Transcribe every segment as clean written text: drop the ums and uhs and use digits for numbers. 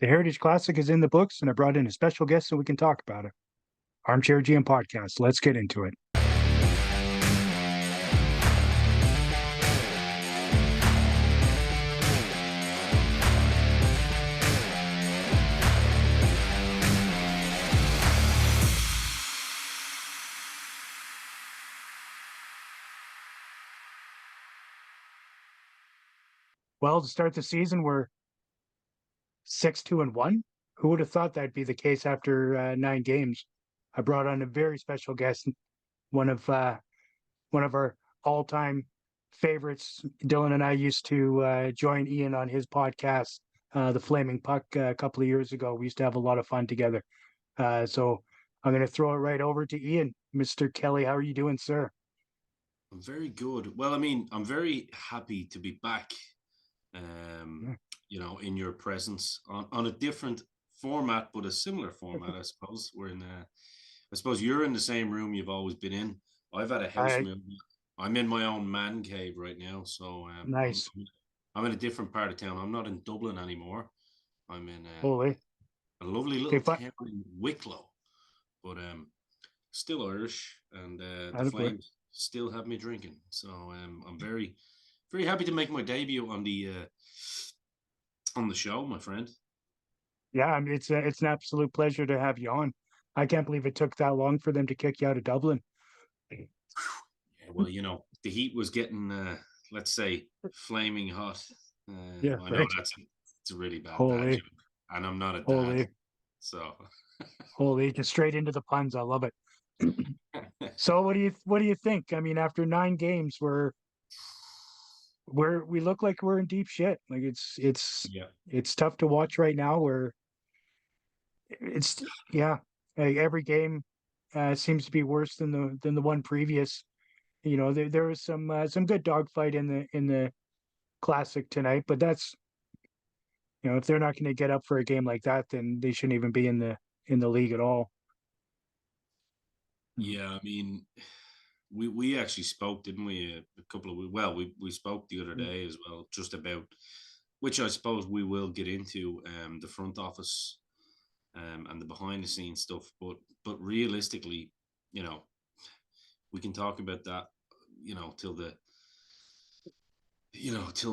The Heritage Classic is in the books, and I brought in a special guest so we can talk about it. Armchair GM Podcast. Let's get into it. Well, to start the season, we're 6-2-1. Who would have thought that'd be the case after 9 games? I brought on a very special guest, one of our all-time favorites. Dylan and I used to join Ian on his podcast, The Flaming Puck, a couple of years ago. We used to have a lot of fun together. So I'm going to throw it right over to Ian. Mr. Kelly, how are you doing, sir? I'm very good. Well, I mean, I'm very happy to be back, in your presence on a different format, but a similar format, I suppose. I suppose you're in the same room you've always been in. I've had a house move. I'm in my own man cave right now. So nice. I'm in a different part of town. I'm not in Dublin anymore. I'm in Holy. a lovely little town in Wicklow, but still Irish, and the Flames still have me drinking. So I'm very, very happy to make my debut on the show, my friend. Yeah, I mean, it's an absolute pleasure to have you on. I can't believe it took that long for them to kick you out of Dublin. Yeah, well, the heat was getting, let's say, flaming hot. Yeah, I know it's a really bad dad joke, and I'm not a dad, so holy, just straight into the puns. I love it. So, what do you think? I mean, after 9 games, we look like we're in deep shit. Like it's tough to watch right now. Every game seems to be worse than the one previous. There was some good dogfight in the classic tonight, but that's if they're not going to get up for a game like that, then they shouldn't even be in the league at all. Yeah, I mean, we actually spoke, didn't we? A couple of we spoke the other day as well, just about, which I suppose we will get into, the front office and the behind the scenes stuff. But realistically, we can talk about that, till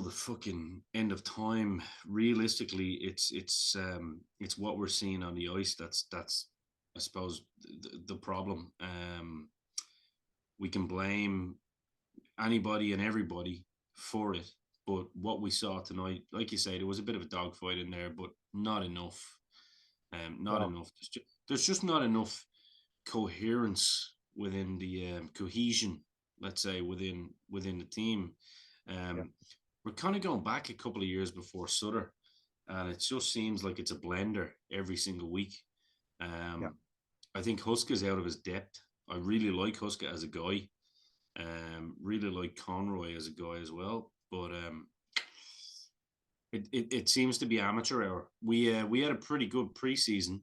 the fucking end of time. Realistically, it's what we're seeing on the ice. That's I suppose the problem. We can blame anybody and everybody for it, but what we saw tonight, like you say, there was a bit of a dogfight in there, but not enough. Not enough. There's just not enough coherence within the cohesion, let's say, within the team. We're kind of going back a couple of years before Sutter, and it just seems like it's a blender every single week. I think Huska's out of his depth. I really like Huska as a guy. Really like Conroy as a guy as well. But it seems to be amateur hour. We had a pretty good preseason,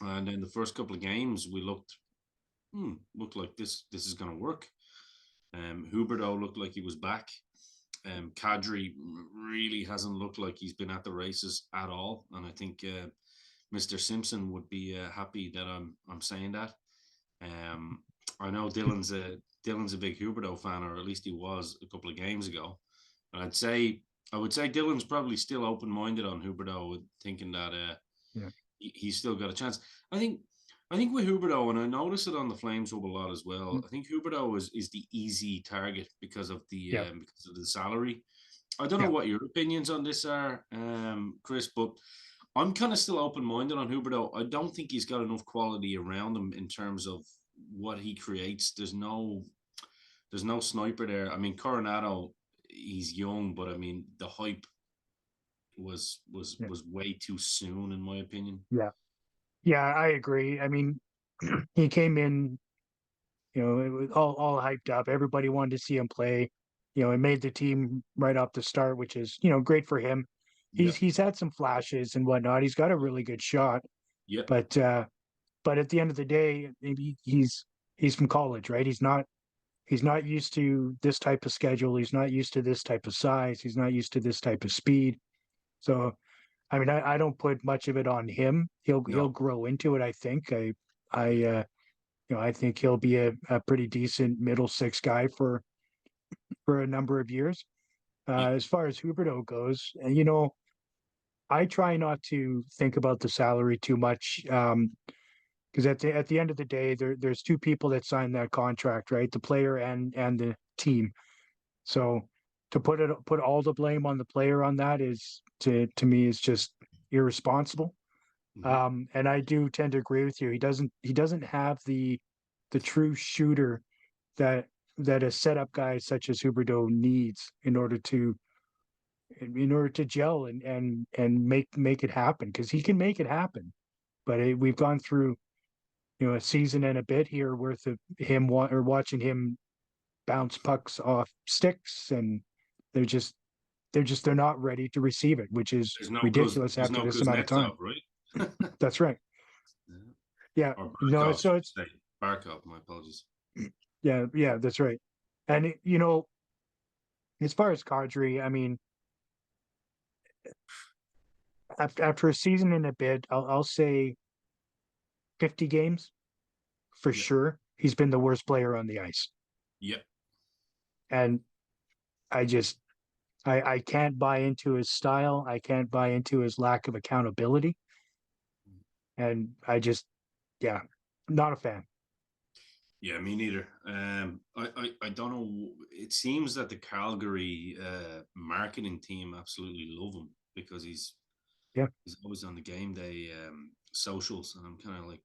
and in the first couple of games we looked like this is going to work. Huberdeau looked like he was back. Kadri really hasn't looked like he's been at the races at all, and I think Mr. Simpson would be happy that I'm saying that. I know Dylan's a big Huberdeau fan, or at least he was a couple of games ago. And I would say Dylan's probably still open-minded on Huberdeau, thinking that he's still got a chance. I think with Huberdeau, and I notice it on the Flames Hub a lot as well. I think Huberdeau is the easy target because of the salary. I don't know what your opinions on this are, Chris, but I'm kind of still open-minded on Huberdeau. I don't think he's got enough quality around him in terms of what he creates. There's no sniper there. I mean, Coronado, he's young, but I mean, the hype was way too soon, in my opinion. Yeah, I agree. I mean, he came in, it was all hyped up. Everybody wanted to see him play. It made the team right off the start, which is, great for him. He's had some flashes and whatnot. He's got a really good shot. Yeah. But at the end of the day, maybe he's from college, right? He's not used to this type of schedule. He's not used to this type of size. He's not used to this type of speed. So I mean, I don't put much of it on him. He'll No. grow into it. I think. I think he'll be a pretty decent middle six guy for a number of years. Yeah. As far as Huberto goes, and I try not to think about the salary too much. Because at the end of the day, there's two people that signed that contract, right? The player and the team. So to put all the blame on the player on that is to me is just irresponsible. Hmm. And I do tend to agree with you. He doesn't have the true shooter that that a setup guy such as Huberdeau needs in order to gel and make it happen, because he can make it happen. But we've gone through a season and a bit here worth of him or watching him bounce pucks off sticks, and they're just they're not ready to receive it, which is ridiculous There's after no this amount of time. Kuznetsov, right? That's right. Yeah. Yeah. Or No, Barkov, so should it's I say. Barkov, my apologies. yeah, that's right. And as far as Kadri, I mean, after a season and a bit, I'll say 50 games for Yeah. sure. He's been the worst player on the ice, Yeah. and I just I can't buy into his style. I can't buy into his lack of accountability, and yeah, not a fan. Yeah, me neither. I don't know. It seems that the Calgary marketing team absolutely love him because Yeah, he's always on the game day socials, and I'm kind of like,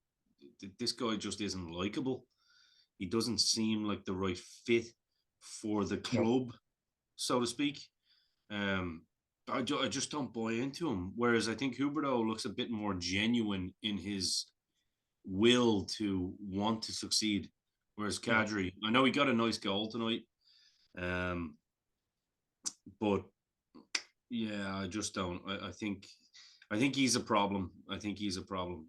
this guy just isn't likable. He doesn't seem like the right fit for the no, club, so to speak. Um, I just don't buy into him. Whereas I think Huberto looks a bit more genuine in his will to want to succeed. Whereas yeah, Kadri, I know he got a nice goal tonight, um, but yeah, I just don't. I think he's a problem. I think he's a problem,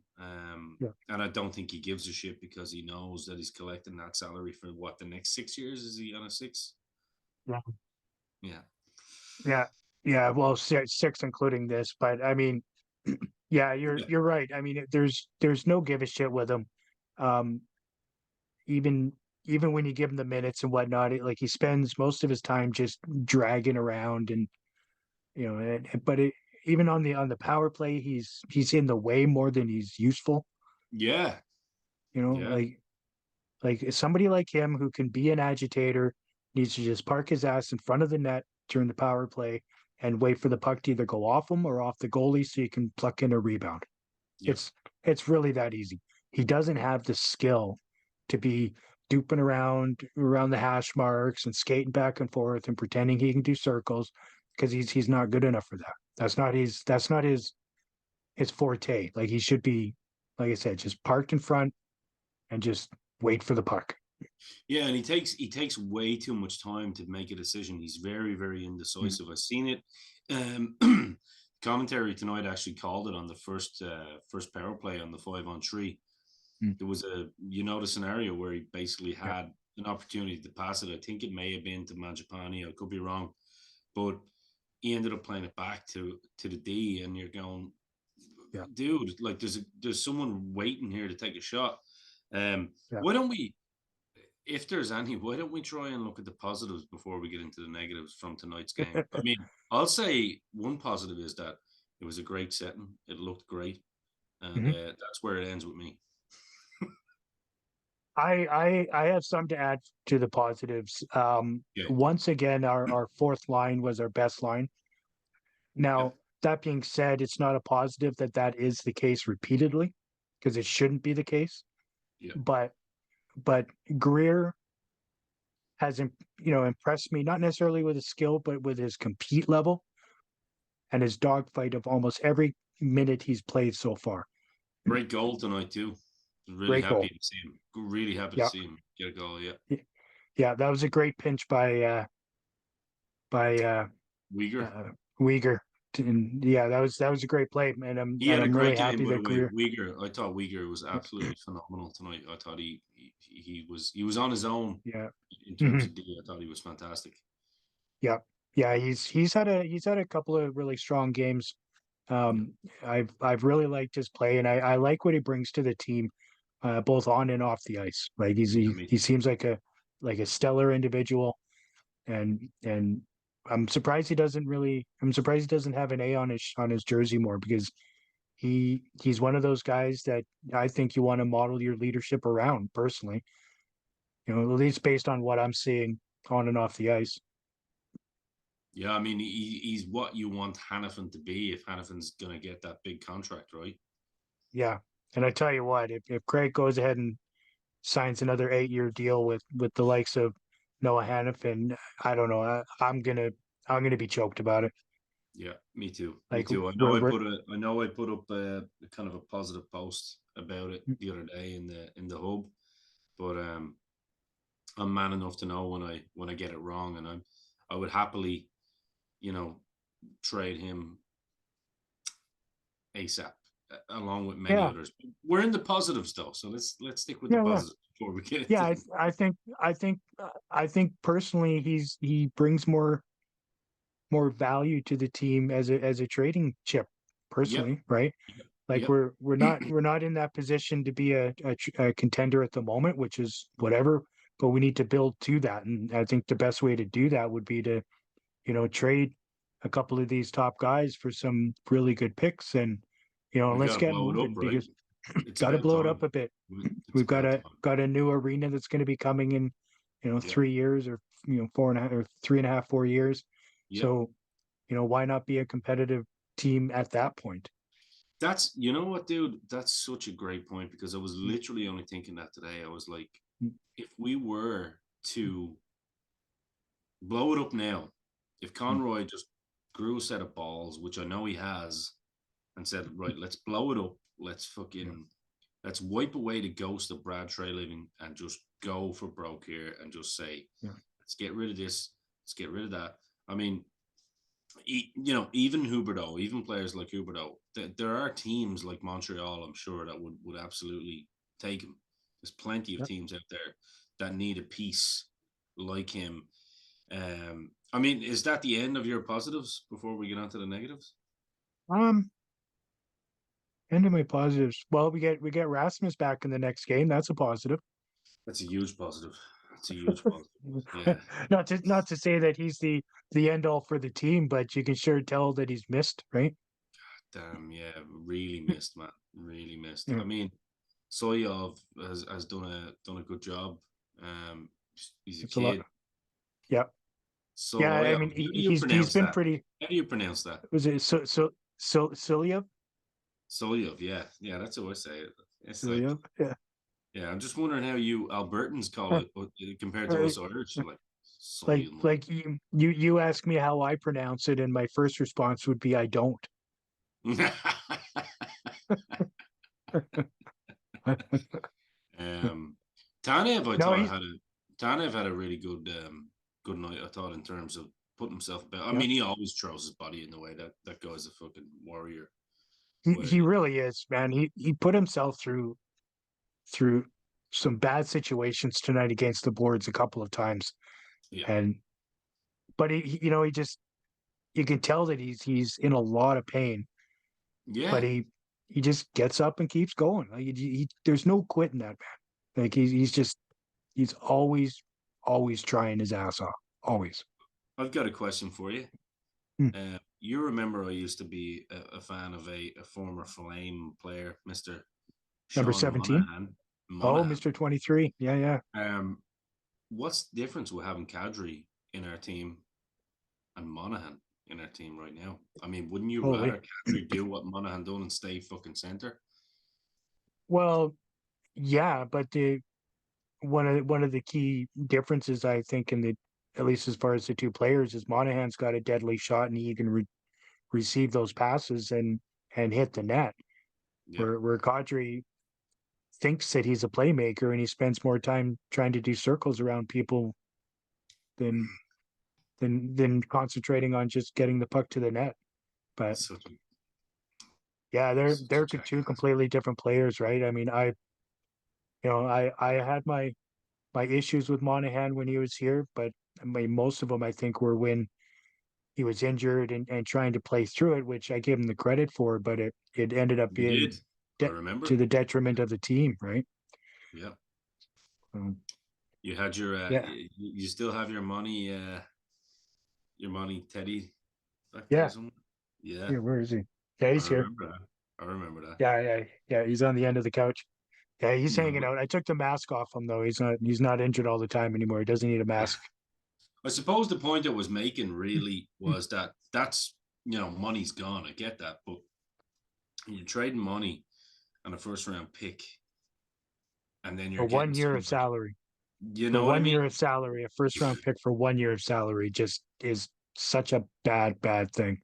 yeah, and I don't think he gives a shit because he knows that he's collecting that salary for what, the next 6 years. Is he on a six? yeah, Yeah, yeah, yeah. Well, six including this, but I mean, yeah, yeah, you're right. I mean, there's no give a shit with him. Um, even even when you give him the minutes and whatnot, like he spends most of his time just dragging around, and but even on the power play, he's in the way more than he's useful. yeah, You know, yeah, like somebody like him who can be an agitator needs to just park his ass in front of the net during the power play and wait for the puck to either go off him or off the goalie so you can pluck in a rebound. yeah, It's it's really that easy. He doesn't have the skill to be duping around the hash marks and skating back and forth and pretending he can do circles, because he's not good enough for that. That's not his forte. Like he should be, like I said, just parked in front and just wait for the puck. yeah. And he takes way too much time to make a decision. He's very, very Mm, indecisive. I've seen it. Um, commentary tonight actually called it on the first power play on the 5-on-3. mm, There was the scenario where he basically yeah, had an opportunity to pass it. I think it may have been to Mangiapane. I could be wrong, but he ended up playing it back to the D, and you're going, yeah, dude, like there's someone waiting here to take a shot. yeah. Why don't we, if there's any, why don't we try and look at the positives before we get into the negatives from tonight's game? I mean, I'll say one positive is that it was a great setting. It looked great, and Mhm. that's where it ends with me. I have some to add to the positives. Yeah, Once again, our fourth line was our best line. yeah, Now, that being said, it's not a positive that is the case repeatedly, because it shouldn't be the case. yeah. But but Greer has impressed me, not necessarily with his skill, but with his compete level and his dogfight of almost every minute he's played so far. Great goal tonight too. Really Great happy goal. to see him. Really happy to Yeah, see him get a goal. Yeah, yeah, that was a great pinch by Uyghur. uh, Uyghur. And yeah, that was a great play, and I'm He and had a I'm really great game, happy by the that way. Greer. Uyghur. I thought Uyghur was absolutely phenomenal tonight. I thought he was on his own Yeah. in terms Mhm. of D. I thought he was fantastic. Yeah. Yeah, he's had a couple of really strong games. I've really liked his play, and I like what he brings to the team, both on and off the ice. Like Yeah, he seems like a stellar individual, and I'm surprised he doesn't have an A on his jersey more, because he's one of those guys that I think you want to model your leadership around personally. At least based on what I'm seeing on and off the ice. yeah. I mean, he's what you want Hannafin to be if Hannafin's going to get that big contract, right? Yeah. And I tell you what, if Craig goes ahead and signs another 8-year deal with the likes of Noah Hannafin, I don't know. I'm gonna be choked about it. Yeah, me too. Me Like too. we're I know I put up a kind of a positive post about it the other day in the hub, but I'm man enough to know when I get it wrong, and I would happily, you know, trade him ASAP along with many yeah, others. We're in the positives though, so let's stick with the yeah. positives before we get Yeah, into them. I think personally he brings more value to the team as a trading chip Yep, personally, right? yep, Like yep. we're not in that position to be a contender at the moment, which is whatever, but we need to build to that. And I think the best way to do that would be to, trade a couple of these top guys for some really good picks, and We got let's to get blow it up, moving, right? because It's got to about blow it up time. a bit. It's We've about time. got a new arena that's going to be coming in, Yep, 3 years, or 4.5 or 3.5, 4 years. yep. So, why not be a competitive team at that point? That's you know what, dude. That's such a great point because I was Mm, literally only thinking that today. I was like, mm, if we were to blow it up now, if mm. Conroy just grew a set of balls, which I know he has, and said, right, let's blow it up. Yeah, Let's wipe away the ghost of Brad Treliving and just go for broke here and just say, yeah, let's get rid of this, let's get rid of that. I mean, even Huberto, even players like Huberto, there are teams like Montreal, I'm sure, that would absolutely take him. There's plenty of yeah. teams out there that need a piece like him. I mean, is that the end of your positives before we get on to the negatives? Um, End of my positives. Well, we get Rasmus back in the next game. That's a positive. That's a huge positive. That's a huge positive. Yeah. Not to say that he's the end all for the team, but you can sure tell that he's missed, right? Damn, yeah, really missed, man. Really missed. Yeah, I mean, Soyov has done a good job. Um, he's a it's a lot. kid. Yeah, yeah. I Soyov, mean, how do you he's pronounce been that? pretty. How do you pronounce that? Was it Silya? Soyov, yeah, yeah, that's how I say it. It's like, Silya? Yeah. yeah, I'm just wondering how you Albertans call Uh, it compared to uh, us Irish. Like like Soyov. like you ask me how I pronounce it, and my first response would be I don't. um, Tanev, I No, thought he's had a Tanev had a really good night. I thought in terms of putting himself about. I yeah. mean, he always throws his body in the way. That guy's a fucking warrior. But He really is, man. He put himself through some bad situations tonight against the boards a couple of times, yeah, and but he just, you can tell that he's in a lot of pain, but yeah, he just gets up and keeps going. Like there's no quitting that man. Like he's always trying his ass off, always. I've got a question for you. Hmm. You remember I used to be a fan of a former Flame player, Mister Number Sean 17. Monahan. Oh, Monahan. Mr. 23. Yeah, yeah. Um, what's the difference with having Kadri in our team and Monahan in our team right now? I mean, wouldn't you Holy. rather Kadri do what Monahan done and stay fucking center? Well, yeah, but the one of the key differences, I think, in the, at least as far as the two players, is Monahan's got a deadly shot, and he can receive those passes and hit the net. Yeah. Where Kadri thinks that he's a playmaker, and he spends more time trying to do circles around people than than concentrating on just getting the puck to the net. But Such a yeah, such a two jackass. completely different players, right? I mean, I had my issues with Monahan when he was here, but I mean, most of them I think were when he was injured and trying to play through it, which I gave him the credit for, but it ended up You being did. I remember. to the detriment of the team, right? Yeah. Um, You had your yeah, you still have your money Teddy back there yeah, somewhere? Yeah. yeah. Where is he? Yeah, I he's here. remember that. I remember that. Yeah. He's on the end of the couch. Yeah, he's Yeah. hanging out. I took the mask off him though. He's not injured all the time anymore. He doesn't need a mask. I suppose the point it was making really was that that's money's gone. I get that, but you're trading money on a first round pick, and then For you're one getting year of somebody. salary. You For know what I one mean? year of salary, a first round pick for 1 year of salary just is such a bad thing,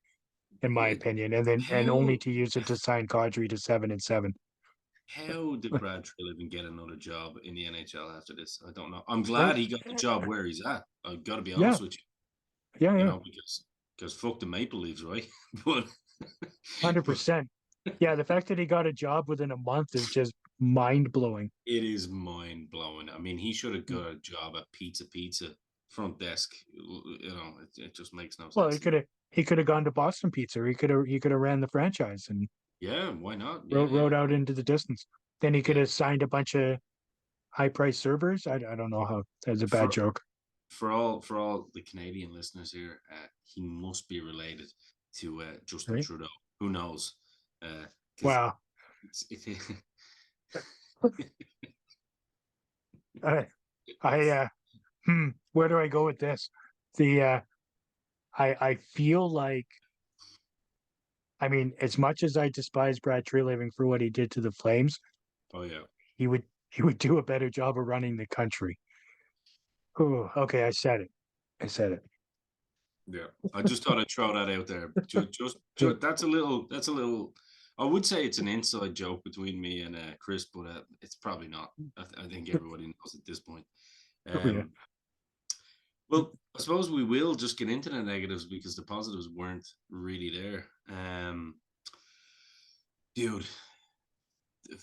in my It, opinion. And only how to use it to sign Kadri to 7-7. how did Brad Trill even get another job in the NHL after this? I don't know. I'm Right? glad he got the job where he's at. I've got to be Yeah, honest with you. yeah. Because fuck the Maple Leafs, right? but 100%. Yeah, the fact that he got a job within a month is just mind blowing. it is mind blowing. I mean, he should have got a job at Pizza front desk. It just makes no Well, sense to me. he could have gone to Boston Pizza. He could have ran the franchise and Yeah, why not? Yeah, rode yeah. out into the distance. Then he could Yeah. have signed a bunch of high price servers. I don't know how that's a bad For joke. for all the Canadian listeners here, he must be related to Justin Right? Trudeau. Who knows? Because Wow. it's I I where do I go with this? The I feel like, I mean, as much as I despise Brad Treliving for what he did to the Flames, oh yeah, he would do a better job of running the country. Oh, okay, I said it. I said it. yeah. I just thought I'd throw that out there. Just that's a little. I would say it's an inside joke between me and Chris, but it's probably not. I think everybody knows at this point. Oh yeah. Um, well, I suppose we will just get into the negatives because the positives weren't really there. Dude,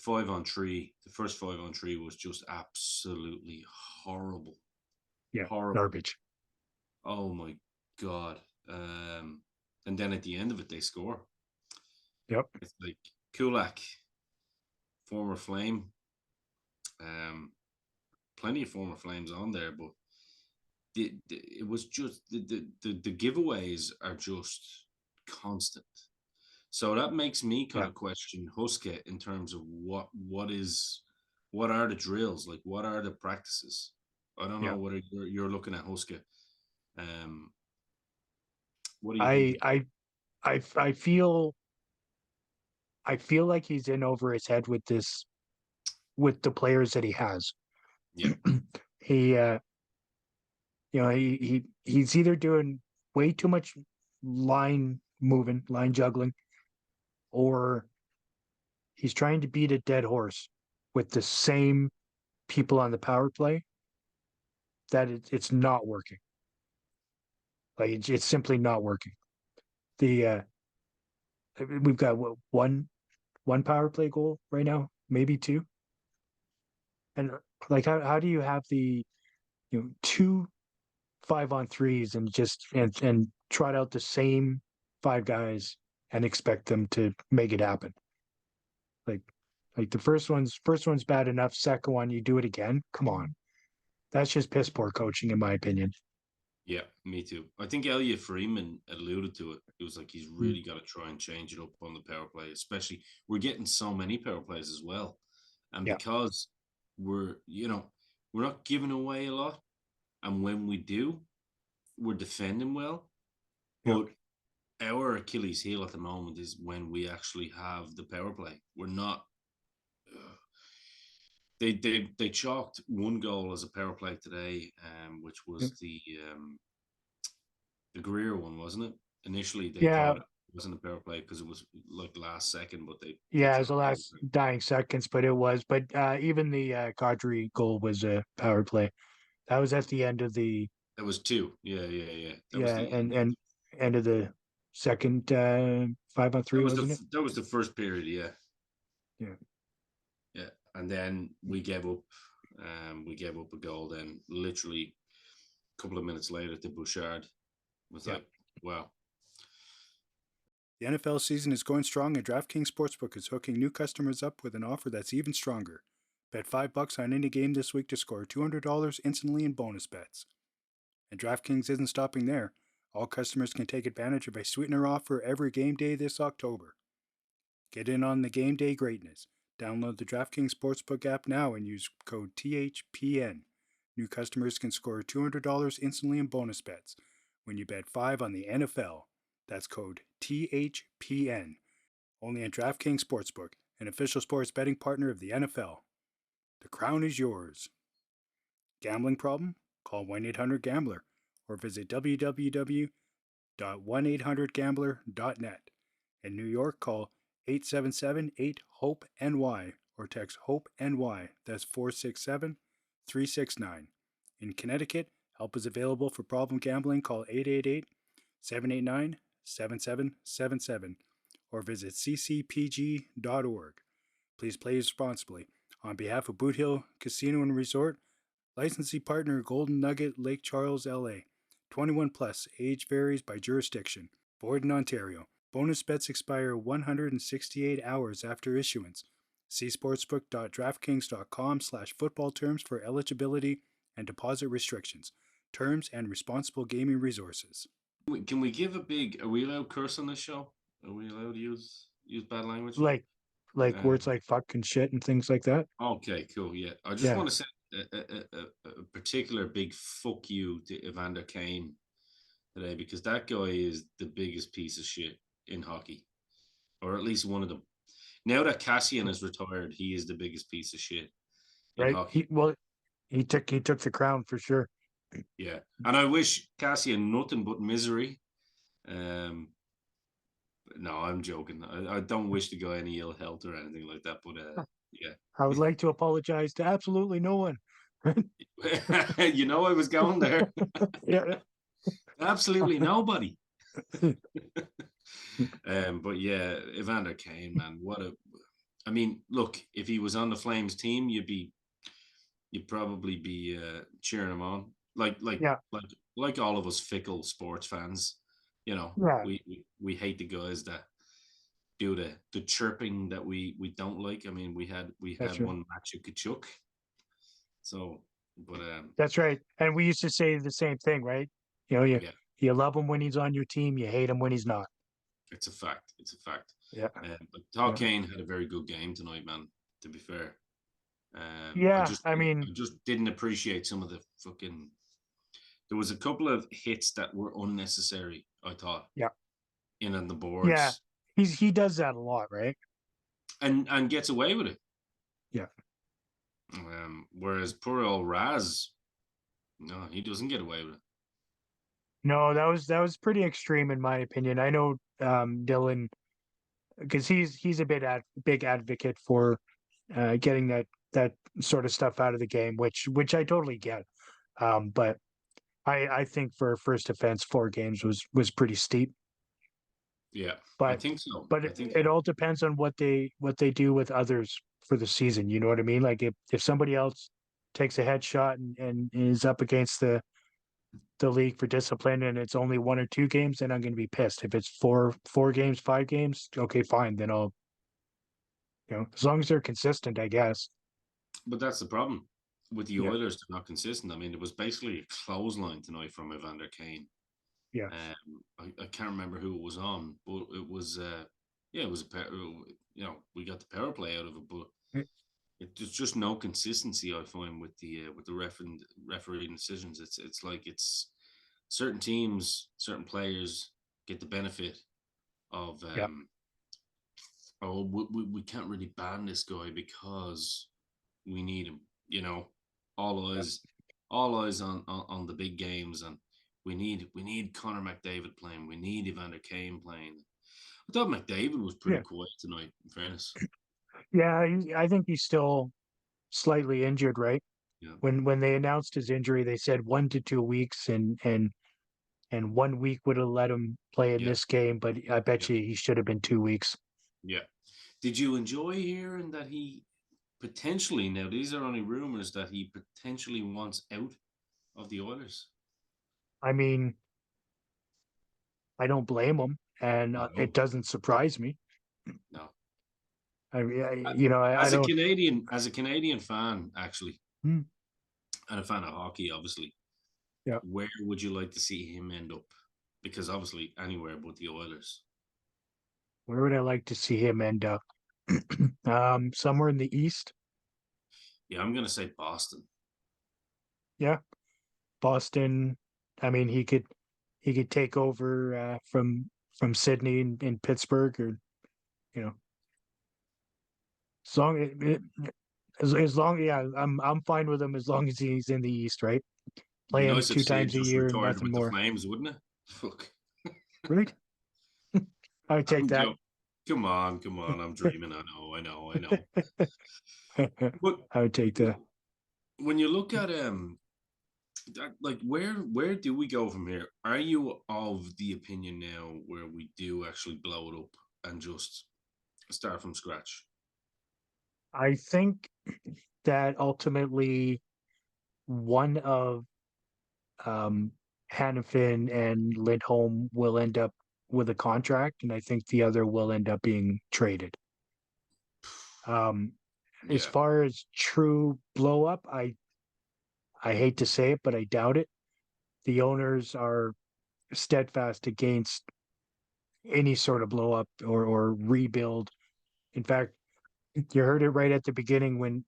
5-on-3, the first 5-on-3 was just absolutely horrible. Yeah. Horrible. Garbage. Oh my God. And then at the end of it, they score. Yep. It's like Kulak, former Flame, plenty of former Flames on there, but it was just the giveaways are just constant. So that makes me kind Yeah. of question Huska in terms of what are the drills, like what are the practices. I don't Yeah. know whether you're looking at Huska. Um, what do you I think? I I feel like he's in over his head with this, with the players that he has. Yeah, He he's either doing way too much line juggling, or he's trying to beat a dead horse with the same people on the power play, that it's not working. Like it's simply not working. The we've got what, one power play goal right now, maybe two. And like how do you have the, two 5-on-3s and just and trot out the same five guys and expect them to make it happen? Like like the first one's bad enough. Second one, you do it again. Come on. That's just piss poor coaching, in my opinion. yeah, me too. I think Elliot Freeman alluded to it. It was like he's Mm. really got to try and change it up on the power play, especially we're getting so many power plays as well, and Yeah. because we're not giving away a lot, and when we do, we're defending well. Yeah. But our Achilles heel at the moment is when we actually have the power play. We're not. They chalked one goal as a power play today, which Yeah. was the Greer one, wasn't it? Initially, they Yeah. thought it wasn't a power play because it was like last second, but they Yeah, it was the chalked it. last dying seconds, but it was. But even the Kadri goal was a power play. That was at the end of the, That was two. Yeah, yeah, yeah. That was yeah, the and end of the second 5-on-3, wasn't it? that was the first period. Yeah, Yeah. yeah. And then we gave up. We gave up a goal. Then literally a couple of minutes later, to Bouchard was Yeah. like, wow. The NFL season is going strong, and DraftKings Sportsbook is hooking new customers up with an offer that's even stronger. Bet $5 on any game this week to score $200 instantly in bonus bets. And DraftKings isn't stopping there. All customers can take advantage of a sweetener offer every game day this October. Get in on the game day greatness. Download the DraftKings Sportsbook app now and use code THPN. New customers can score $200 instantly in bonus bets when you bet 5 on the NFL. That's code THPN. Only on DraftKings Sportsbook, an official sports betting partner of the NFL. The crown is yours. Gambling problem? Call 1-800-GAMBLER or visit www.1800gambler.net. In New York, call 877-8-HOPE-NY or text HOPE-NY. That's 467-369. In Connecticut, help is available for problem gambling. Call 888-789-7777 or visit ccpg.org. Please play responsibly. On behalf of Boot Hill Casino and Resort, licensee partner Golden Nugget Lake Charles, LA. 21 plus, age varies by jurisdiction. Void in Ontario. Bonus bets expire 168 hours after issuance. See sportsbook.draftkings.com/football terms for eligibility and deposit restrictions, terms, and responsible gaming resources. Can we give a big? Are we allowed curse on this show? Are we allowed to use bad language? Like words like fuck and shit and things like that. Okay, cool. Yeah, I just want to say a particular big fuck you to Evander Kane today, because that guy is the biggest piece of shit in hockey, or at least one of them. Now that Cassian is retired, he is the biggest piece of shit in hockey. He took the crown for sure. Yeah, and I wish Cassian nothing but misery. No, I'm joking. I don't wish the guy any ill health or anything like that. But yeah, I would like to apologize to absolutely no one. You know, I was going there. Yeah, Absolutely nobody. But yeah, Evander Kane, man, I mean, look, if he was on the Flames team, you'd probably be cheering him on, like all of us fickle sports fans. You know, we hate the guys that do the chirping that we don't like. I mean, we had one match at Kachuk. So, but that's right. And we used to say the same thing, right? You know, you love him when he's on your team, you hate him when he's not. It's a fact. It's a fact. Yeah. But Todd Kane had a very good game tonight, man. To be fair. I just didn't appreciate some of the fucking. There was a couple of hits that were unnecessary, I thought. Yeah. In on the boards. Yeah, he does that a lot, right? And gets away with it. Yeah. Whereas poor old Raz, no, he doesn't get away with it. No, that was pretty extreme in my opinion. I know Dylan, because he's a big advocate for getting that sort of stuff out of the game, which I totally get. But I think for first offense, 4 games was pretty steep. Yeah, but I think so. But it all depends on what they do with others for the season. You know what I mean? Like if somebody else takes a headshot and is up against the league for discipline and it's only 1 or 2 games, then I'm going to be pissed. If it's 4 games, 5 games, okay, fine. Then I'll, as long as they're consistent, I guess. But that's the problem with the Oilers. They're not consistent. I mean, it was basically a clothesline tonight from Evander Kane. Yeah. I can't remember who it was on, but it was, it was we got the power play out of it, but there's just no consistency, I find, with the refereeing decisions. It's like it's certain teams, certain players get the benefit of we can't really ban this guy because we need him. You know, all eyes on the big games, and we need Connor McDavid playing. We need Evander Kane playing. I thought McDavid was pretty quiet tonight, in fairness. Yeah, I think he's still slightly injured, right? Yeah. When they announced his injury, they said 1 to 2 weeks, and 1 week would have let him play in this game, but I bet you he should have been 2 weeks. Yeah. Did you enjoy hearing that he potentially, now these are only rumors, that he potentially wants out of the Oilers? I mean, I don't blame him. and No. it doesn't surprise me. No. I As a don't. Canadian fan, actually, Hmm. and a fan of hockey, obviously, Yeah. where would you like to see him end up? Because obviously, anywhere but the Oilers. Where would I like to see him end up? Somewhere in the East. Yeah, I'm gonna say Boston. Yeah, Boston. I mean, he could take over from Sydney and Pittsburgh, or you know, as long as long yeah, I'm fine with him as long as he's in the East, right? It'd be Play him nice if 2 Sid times a just year, retired nothing with the more. Flames, wouldn't it? Fuck. Right? I would take I'm that. joking. Come on. I'm dreaming. I know. But I would take that. when you look at like where do we go from here? Are you of the opinion now where we do actually blow it up and just start from scratch? I think that ultimately one of um, Hannafin and Lindholm will end up with a contract, and I think the other will end up being traded. As Yeah. far as true blow up, I hate to say it, but I doubt it. The owners are steadfast against any sort of blow up or rebuild. In fact, you heard it right at the beginning when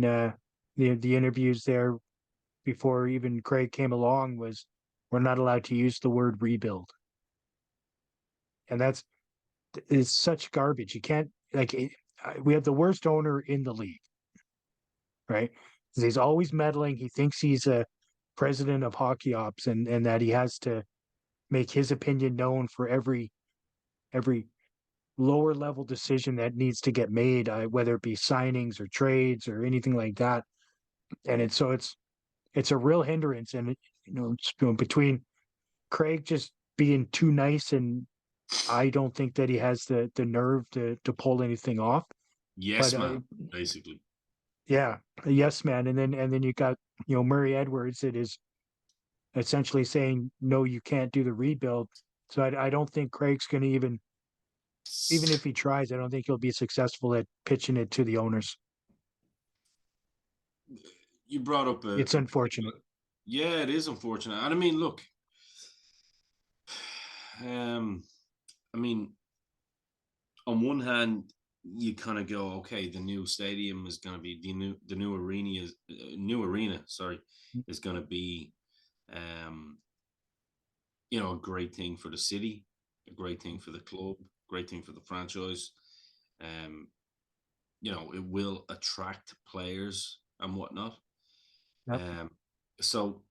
the interviews there before even Craig came along was, we're not allowed to use the word rebuild. And that's is such garbage. You can't we have the worst owner in the league, right? He's always meddling. He thinks he's a president of hockey ops, and that he has to make his opinion known for every lower level decision that needs to get made, whether it be signings or trades or anything like that. And it's a real hindrance. And between Craig just being too nice, and I don't think that he has the nerve to pull anything off. Yes, But man. Basically. yeah, a yes man, and then you got Murray Edwards that is essentially saying no, you can't do the rebuild. So I don't think Craig's going to even if he tries, I don't think he'll be successful at pitching it to the owners. You brought up It's unfortunate. Yeah, it is unfortunate. And I mean, look, I mean, on one hand, you kind of go, okay, the new stadium is going to be the new arena is going to be, um, a great thing for the city, a great thing for the club, great thing for the franchise. Um, it will attract players and whatnot. Yep. So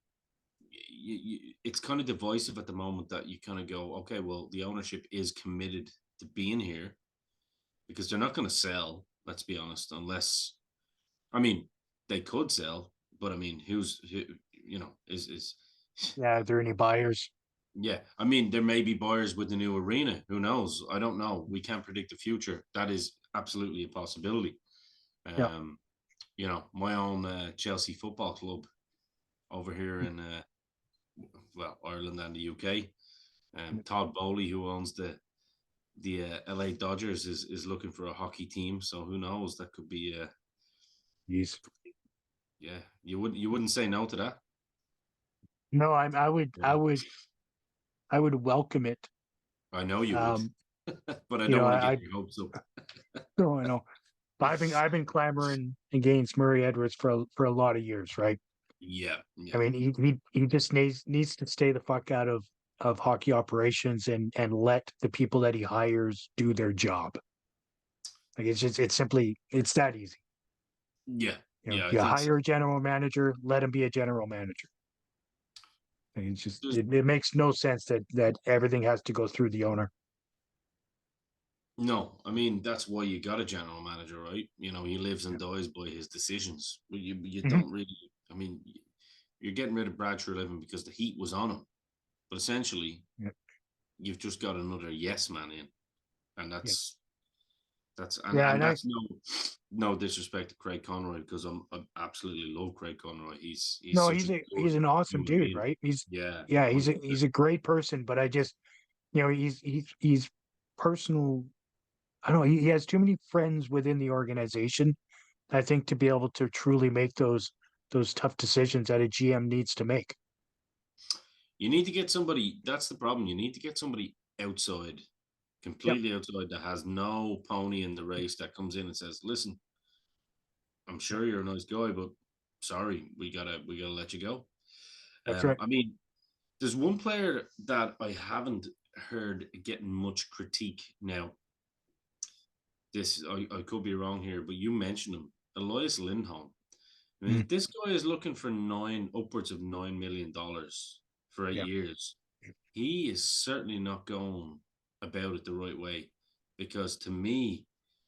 it's kind of divisive at the moment that you kind of go, okay, well, the ownership is committed to being here because they're not going to sell. Let's be honest, unless, I mean, they could sell, but I mean, who, is Yeah, are there any buyers? yeah. I mean, there may be buyers with the new arena. Who knows? I don't know. We can't predict the future. That is absolutely a possibility. Yeah. My own Chelsea Football Club over here in Ireland and the UK. Todd Bowley, who owns the LA Dodgers, is looking for a hockey team. So who knows? That could be Jeez. yeah. You wouldn't say no to that. No, I would welcome it. I know you would, but I don't want to get your hopes up. No, I know. But I've been clamoring against Murray Edwards for a lot of years, right? Yeah. I mean, he just needs to stay the fuck out of hockey operations and let the people that he hires do their job. Like it's simply that easy. Yeah. You I think hire a general manager, let him be a general manager. And it's just it makes no sense that everything has to go through the owner. No, I mean that's why you got a general manager, right? He lives and dies by his decisions. You don't really. I mean, you're getting rid of Brad Trelevin because the heat was on him, but essentially, you've just got another yes man in, and that's no disrespect to Craig Conroy because I absolutely love Craig Conroy. He's No, such he's an awesome human dude, being. right? He's Yeah, he's a great person, but I just he's personal. I don't know. He has too many friends within the organization, I think, to be able to truly make those tough decisions that a GM needs to make. You need to get somebody. That's the problem. You need to get somebody outside, completely outside, that has no pony in the race, that comes in and says, "Listen, I'm sure you're a nice guy, but sorry, we gotta let you go." That's right. I mean, there's one player that I haven't heard getting much critique now. This I could be wrong here, but you mentioned him, Elias Lindholm. I mean, Mm, if this guy is looking for upwards of $9 million for eight yeah. years, he is certainly not going about it the right way, because to me,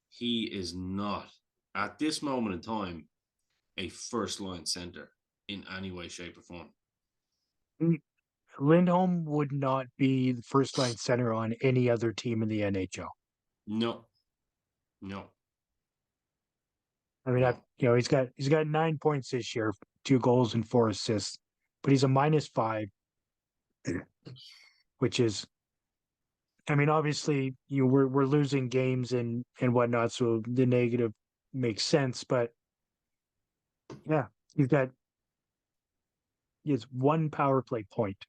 he is not at this moment in time a first line center in any way, shape, or form. Lindholm would not be the first line center on any other team in the NHL. No, no, I mean, no. he's got 9 points this year, 2 goals and 4 assists, but he's a -5, which is, I mean, obviously, we're losing games and whatnot, so the negative makes sense. But yeah, he's got he has 1 power play point,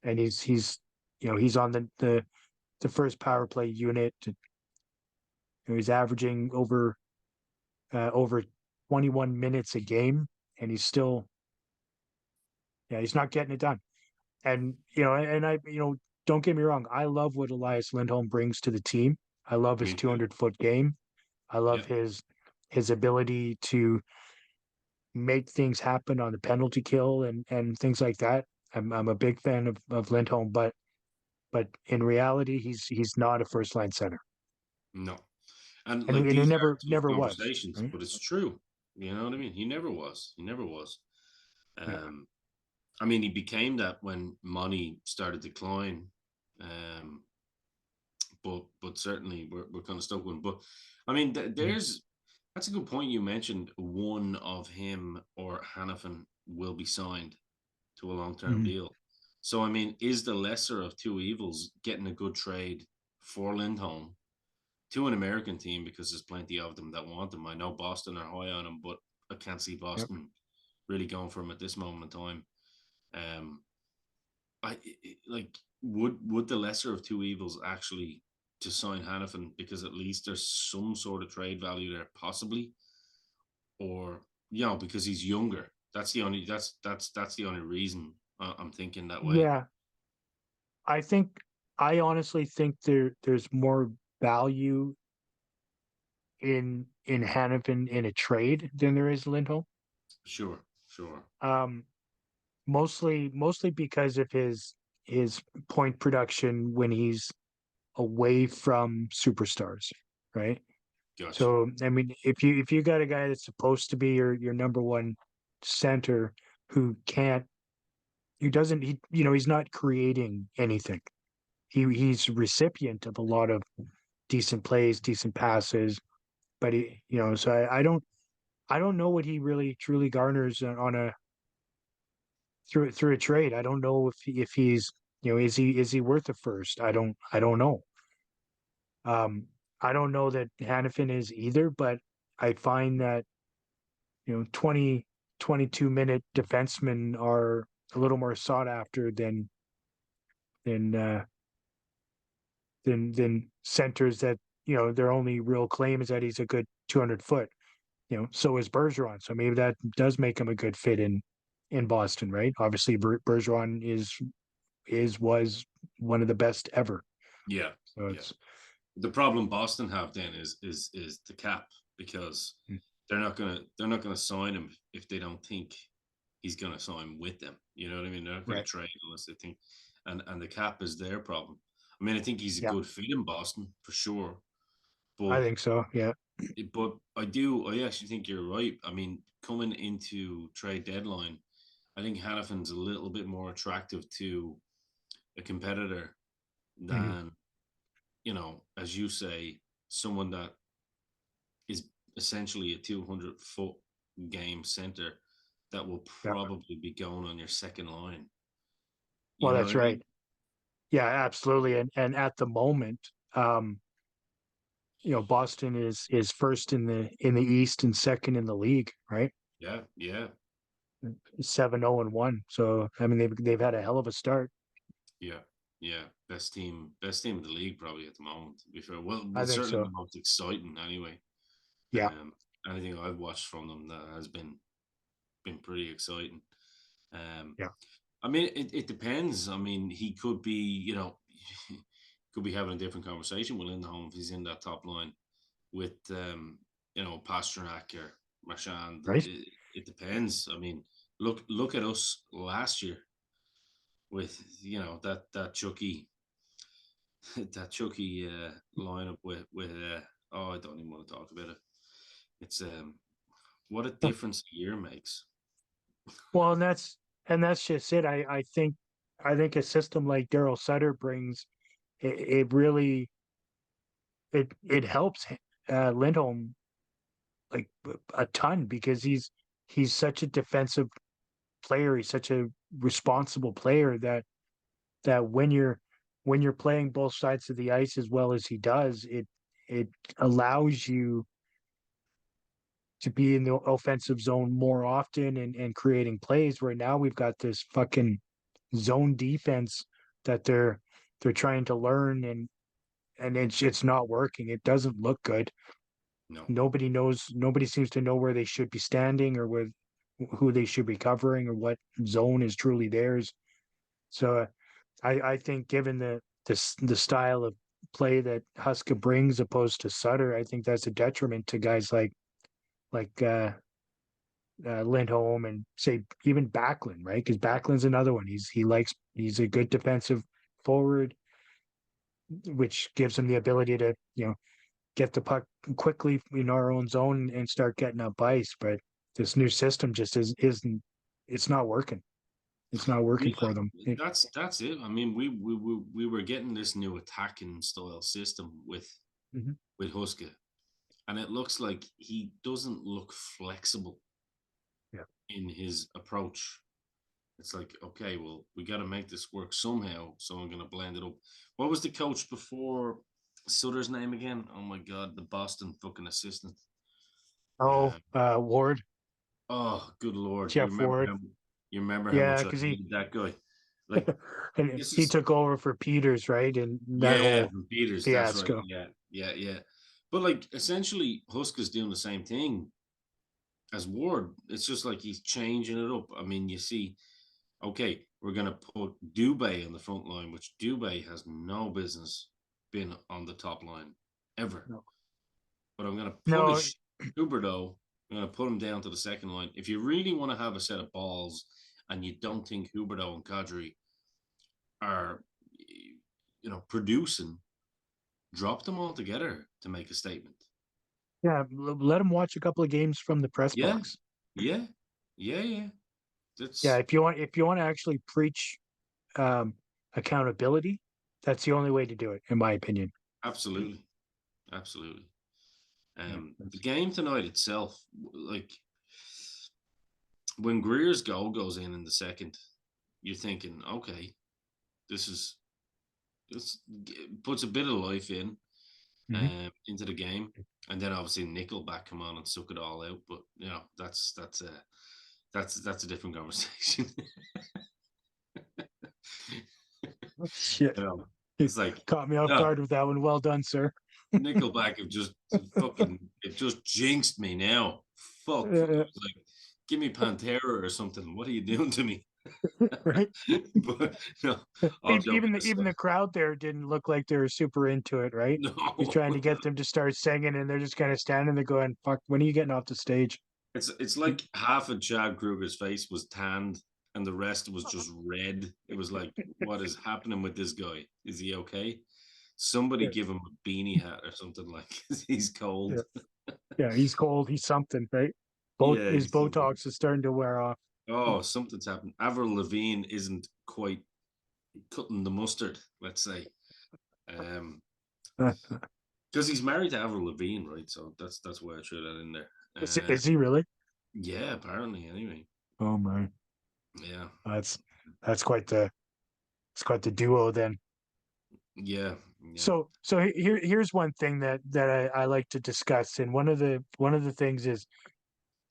and he's on the first power play unit. He's averaging over 21 minutes a game, and he's not getting it done. And don't get me wrong, I love what Elias Lindholm brings to the team. I love his Me too. 200-foot game. I love Yeah, his ability to make things happen on the penalty kill and things like that. I'm a big fan of Lindholm, but in reality, he's not a first line center, no. And and like, he these never are tough never was. conversations, Right? but it's true. You know what I mean? He never was. He never was. Yeah. Um, I mean, he became that when money started to decline. Um, but certainly we're kind of stuck with him. But I mean, Mhm. that's a good point. You mentioned one of him or Hannafin will be signed to a long term Mhm. deal. So I mean, is the lesser of two evils getting a good trade for Lindholm to an American team, because there's plenty of them that want him? I know Boston are high on him, but I can't see Yep. Boston really going for him at this moment in time. Um, like, would the lesser of two evils actually to sign Hannafin, because at least there's some sort of trade value there, possibly, or because he's younger. That's the only reason I'm thinking that way. Yeah, I think honestly think there's more value in Hannafin in a trade than there is Lindholm. Sure, sure. Um, mostly because of his point production when he's away from superstars, right? Gotcha. So I mean, if you got a guy that's supposed to be your number one center who can't, who doesn't, he's not creating anything. He's recipient of a lot of decent plays, decent passes, but so I don't know what he really truly garners on a through a trade. I don't know if he's, is he worth a first? I don't know. Um, I don't know that Hannafin is either, but I find that 20 22-minute defensemen are a little more sought after than uh, than centers that their only real claim is that he's a good 200-foot. So is Bergeron. So maybe that does make him a good fit in Boston, right? Obviously, Bergeron was one of the best ever. Yeah, So yeah. it's The problem Boston have then is the cap, because they're not gonna sign him if they don't think he's gonna sign with them. You know what I mean? They're not gonna right. trade unless they think, and the cap is their problem. I mean, I think he's a Yeah, good fit in Boston for sure, I but think so. Yeah. I actually think you're right. I mean, coming into trade deadline, I think Hannafin's a little bit more attractive to a competitor Mhm. than, as you say, someone that is essentially a 200-foot game center that will Yeah. probably be going on your second line. You Well, know what that's I right. mean? Yeah, absolutely. And at the moment, Boston is first in the East and second in the league, right? Yeah, yeah, 7-0-1. So I mean they've had a hell of a start. yeah, yeah. Best team in the league probably at the moment. To be fair, I well, think certainly so. the most exciting anyway. Yeah. Um, anything I've watched from them that has been pretty exciting. Um, Yeah. I mean, it depends. I mean, he could be, could be having a different conversation with Lindholm if he's in that top line with, Pasternak or Marchand. Right. It depends. I mean, look at us last year with that Chucky that Chucky lineup with I don't even want to talk about it. It's what a difference a year makes. Well, and that's just it. I think a system like Daryl Sutter brings it really it helps Lindholm like a ton because he's such a defensive player. He's such a responsible player that when you're playing both sides of the ice as well as he does, it allows you to be in the offensive zone more often and creating plays where now we've got this fucking zone defense that they're trying to learn and it's not working. It doesn't look good. No. Nobody seems to know where they should be standing or who they should be covering or what zone is truly theirs. So I think given the style of play that Huska brings opposed to Sutter, I think that's a detriment to guys like Lindholm and say even Backlund, right? Because Backlund's another one. He's a good defensive forward, which gives him the ability to get the puck quickly in our own zone and start getting up ice. But this new system just isn't. It's not working. It's not working Yeah, for them. that's it. I mean, we were getting this new attacking style system Mhm. with Huska, and it looks like he doesn't look flexible Yeah. in his approach. It's like, okay, well, we got to make this work somehow, so I'm going to blend it up. What was the coach before Sutter's name again? Oh my God, the Boston fucking assistant. Oh, Uh, Ward, oh, good Lord, Jeff Ward. you remember how Yeah, much I because hated that guy. Like, and this he is took over for Peters, right? And that yeah, whole from Peters. That's right. fiasco. Yeah, yeah, yeah. But like, essentially, Huska's doing the same thing as Ward. It's just like he's changing it up. I mean, you see, okay, we're gonna put Dubé on the front line, which Dubé has no business being on the top line ever. No, But I'm gonna no, punish Huberdeau. I'm gonna put him down to the second line. If you really want to have a set of balls, and you don't think Huberdeau and Kadri are, producing, drop them all together to make a statement. yeah. Let him watch a couple of games from the press Yeah, box. yeah, yeah, yeah. Yeah, That's if you want to actually preach um, accountability, that's the only way to do it, in my opinion. absolutely, absolutely. Yeah, The game tonight itself, like when Greer's goal goes in the second, you're thinking, okay, this is this puts a bit of life Mhm. into the game, and then obviously Nickelback come on and suck it all out. But that's a different conversation. Oh, shit, It's like caught me off no, guard with that one. Well done, sir. Nickelback have just fucking it just jinxed me now. Fuck, it Uh, was like give me Pantera or something. What are you doing to me? right? But no, all joking Even aside, the crowd there didn't look like they were super into it, right? He's no. trying to get them to start singing, and they're just kind of standing there going, "Fuck, when are you getting off the stage?" It's like half of Chad Kruger's face was tanned and the rest was just red. It was like, what is happening with this guy? Is he okay? Somebody Yeah, give him a beanie hat or something like he's yeah, cold. yeah. He's cold. He's something, right? Both Yeah, his he's something. Botox is starting to wear off. Oh, something's happened. Avril Lavigne isn't quite cutting the mustard, let's say. Um, because he's married to Avril Lavigne, right? So that's why I threw that in there. Is he really? Yeah, apparently. Anyway, Oh my, yeah. that's that's quite the it's quite the duo then. Yeah. So here's one thing that I like to discuss, and one of the things is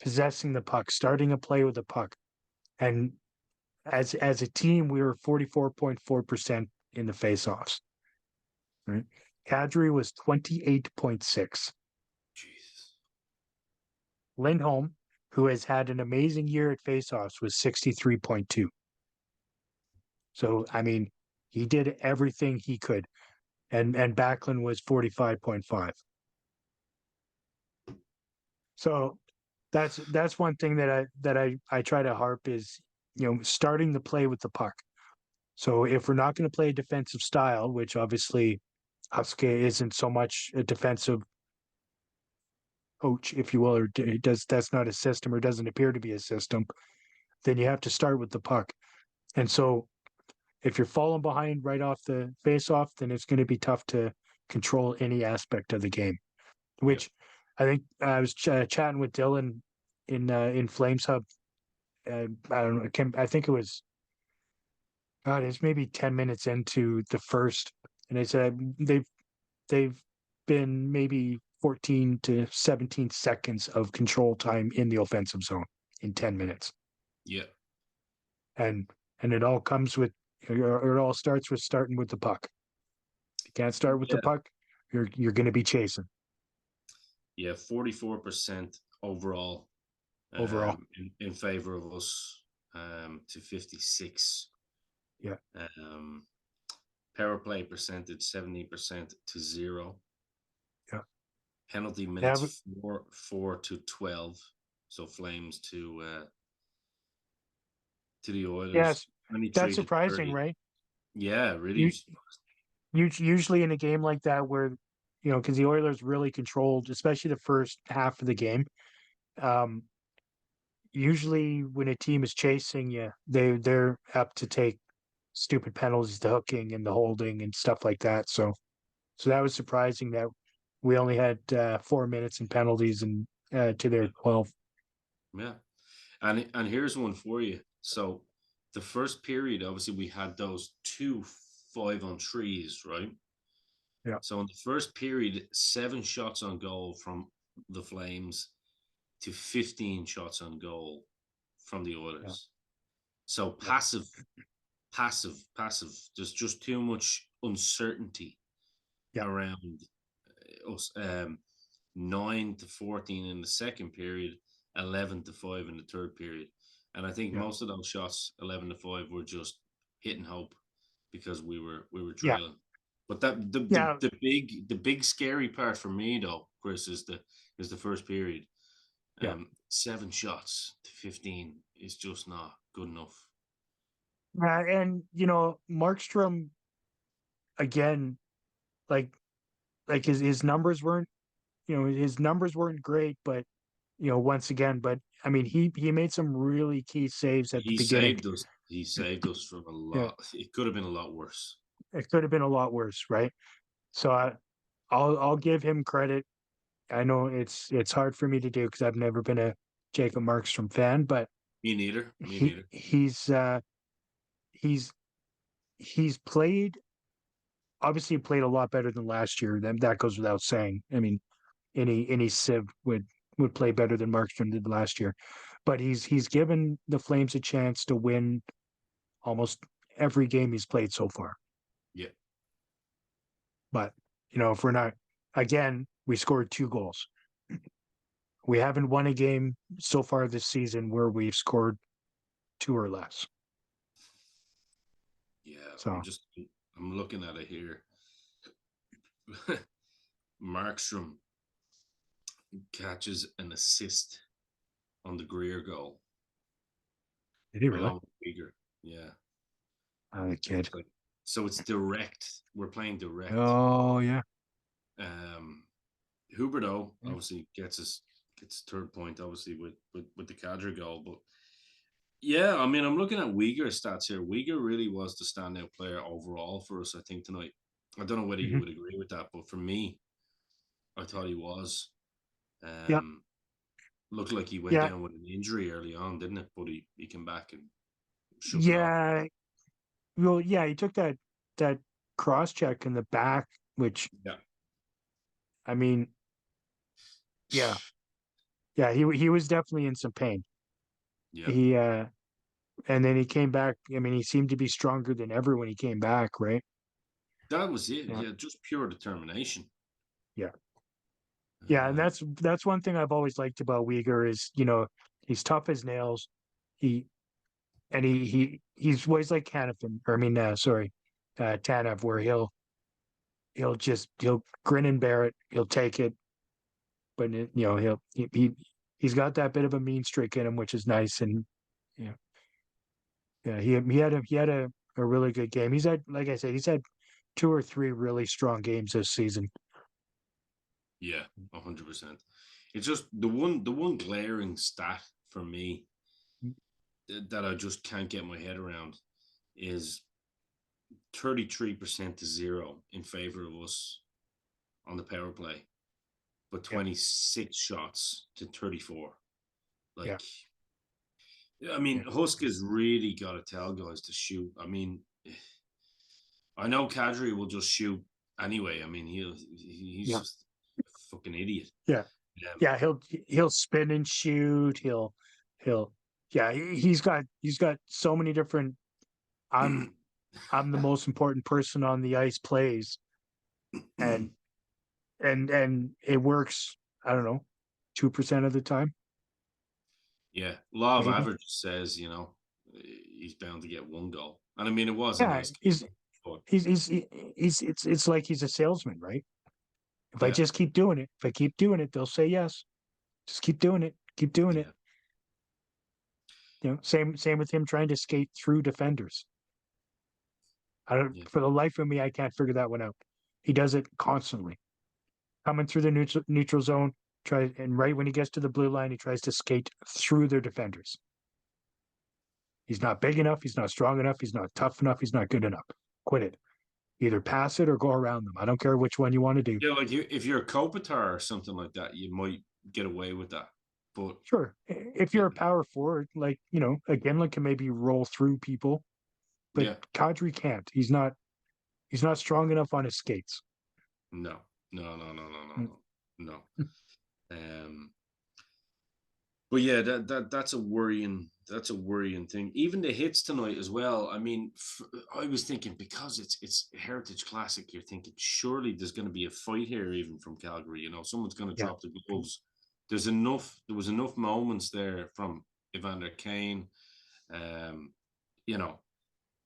possessing the puck, starting a play with the puck, and as a team, we were 44.4% in the faceoffs. Right, Kadri was 28.6. Jesus. Lindholm, who has had an amazing year at faceoffs, was 63.2. So I mean, he did everything he could, and Backlund was 45.5. So that's one thing that I try to harp is, starting the play with the puck. So if we're not going to play a defensive style, which obviously Huska isn't so much a defensive coach, if you will, or that's not a system or doesn't appear to be a system, then you have to start with the puck. And so if you're falling behind right off the face-off, then it's going to be tough to control any aspect of the game. Which I think I was chatting with Dylan in Flames Hub. I don't know. I think it was, God, it's maybe 10 minutes into the first, and I said they've been maybe 14 to 17 seconds of control time in the offensive zone in 10 minutes. Yeah. And it all comes with, or it all starts with starting with the puck. You can't start with the puck, you're going to be chasing. Yeah, 44% overall. Overall. In favor of us, to 56. Yeah. Power play percentage 70% to 0. Yeah. Penalty minutes 4 to 12. So Flames to the Oilers. Yes, 23 that's to surprising, 30. right? Yeah, really. Usually in a game like that where, because the Oilers really controlled, especially the first half of the game. Usually when a team is chasing you, they're apt to take stupid penalties, the hooking and the holding and stuff like that. So that was surprising that we only had 4 minutes in penalties and to their 12. Yeah. And here's one for you. So the first period, obviously, we had those 2 5-on-3s, right? Yeah. So in the first period, 7 shots on goal from the Flames to 15 shots on goal from the Oilers. Yeah. So passive. There's just too much uncertainty around us. 9 to 14 in the second period, 11 to 5 in the third period. And I think most of those shots, 11 to 5, were just hit and hope because we were trailing. But that the big scary part for me though, Chris, is the first period. 7 shots to 15 is just not good enough. And Markstrom again, like his numbers weren't, great, but once again, but I mean, he made some really key saves at the beginning. He saved us from a lot. It could have been a lot worse. It could have been a lot worse, right? So I'll give him credit. I know it's hard for me to do because I've never been a Jacob Markstrom fan, but me neither. He's played, obviously played a lot better than last year. That goes without saying. I mean, any Civ would play better than Markstrom did last year, but he's given the Flames a chance to win almost every game he's played so far. Yeah. But if we're not, again, we scored 2 goals. We haven't won a game so far this season where we've scored 2 or less. Yeah. So I'm looking at it here. Markstrom catches an assist on the Greer goal. Did he really? Along with Uyghur. Yeah. Oh, the kid. So it's direct. We're playing direct. Oh yeah. Huberdeau obviously gets third point, obviously with the Kadri goal. But yeah, I mean, I'm looking at Uyghur's stats here. Uyghur really was the standout player overall for us, I think, tonight. I don't know whether you would agree with that, but for me, I thought he was. Looked like he went down with an injury early on, didn't it? But he came back and shook it off. Well, he took that cross check in the back, which I mean, yeah, he was definitely in some pain. Yeah. He and then he came back. I mean, he seemed to be stronger than ever when he came back, right? That was it. Yeah. Yeah, just pure determination. Yeah. Yeah, and that's one thing I've always liked about Uyghur is, he's tough as nails. He he's always like Hannafin, or I mean, Tanev, where he'll grin and bear it. He'll take it, but he's got that bit of a mean streak in him, which is nice. And he had a really good game. He's had, like I said, he's had 2 or 3 really strong games this season. Yeah, 100%. It's just the one glaring stat for me that I just can't get my head around is 33% to 0 in favor of us on the power play, but 26 shots to 34. Like, I mean, Husk has really got to tell guys to shoot. I mean, I know Kadri will just shoot anyway. I mean, he's just a fucking idiot. Yeah, he'll spin and shoot. He's got so many different I'm the most important person on the ice plays, and it works. I don't know, 2% of the time. Yeah, law of Maybe. average says he's bound to get 1 goal, and I mean it was a Yeah, nice game, but it's like he's a salesman, right? If I yeah, just keep doing it, they'll say yes. Just keep doing it. Keep doing it. Same with him trying to skate through defenders. For the life of me, I can't figure that one out. He does it constantly. Coming through the neutral zone, and right when he gets to the blue line, he tries to skate through their defenders. He's not big enough. He's not strong enough. He's not tough enough. He's not good enough. Quit it. Either pass it or go around them. I don't care which one you want to do. Yeah, like if you're a Kopitar or something like that, you might get away with that. But sure, if you're a power forward, like Ginla can maybe roll through people, but Kadri can't. He's not strong enough on his skates. No. But yeah, that's a worrying thing. Even the hits tonight as well. I mean, I was thinking because it's Heritage Classic, you're thinking surely there's going to be a fight here, even from Calgary. Someone's going to drop the gloves. There was enough moments there from Evander Kane.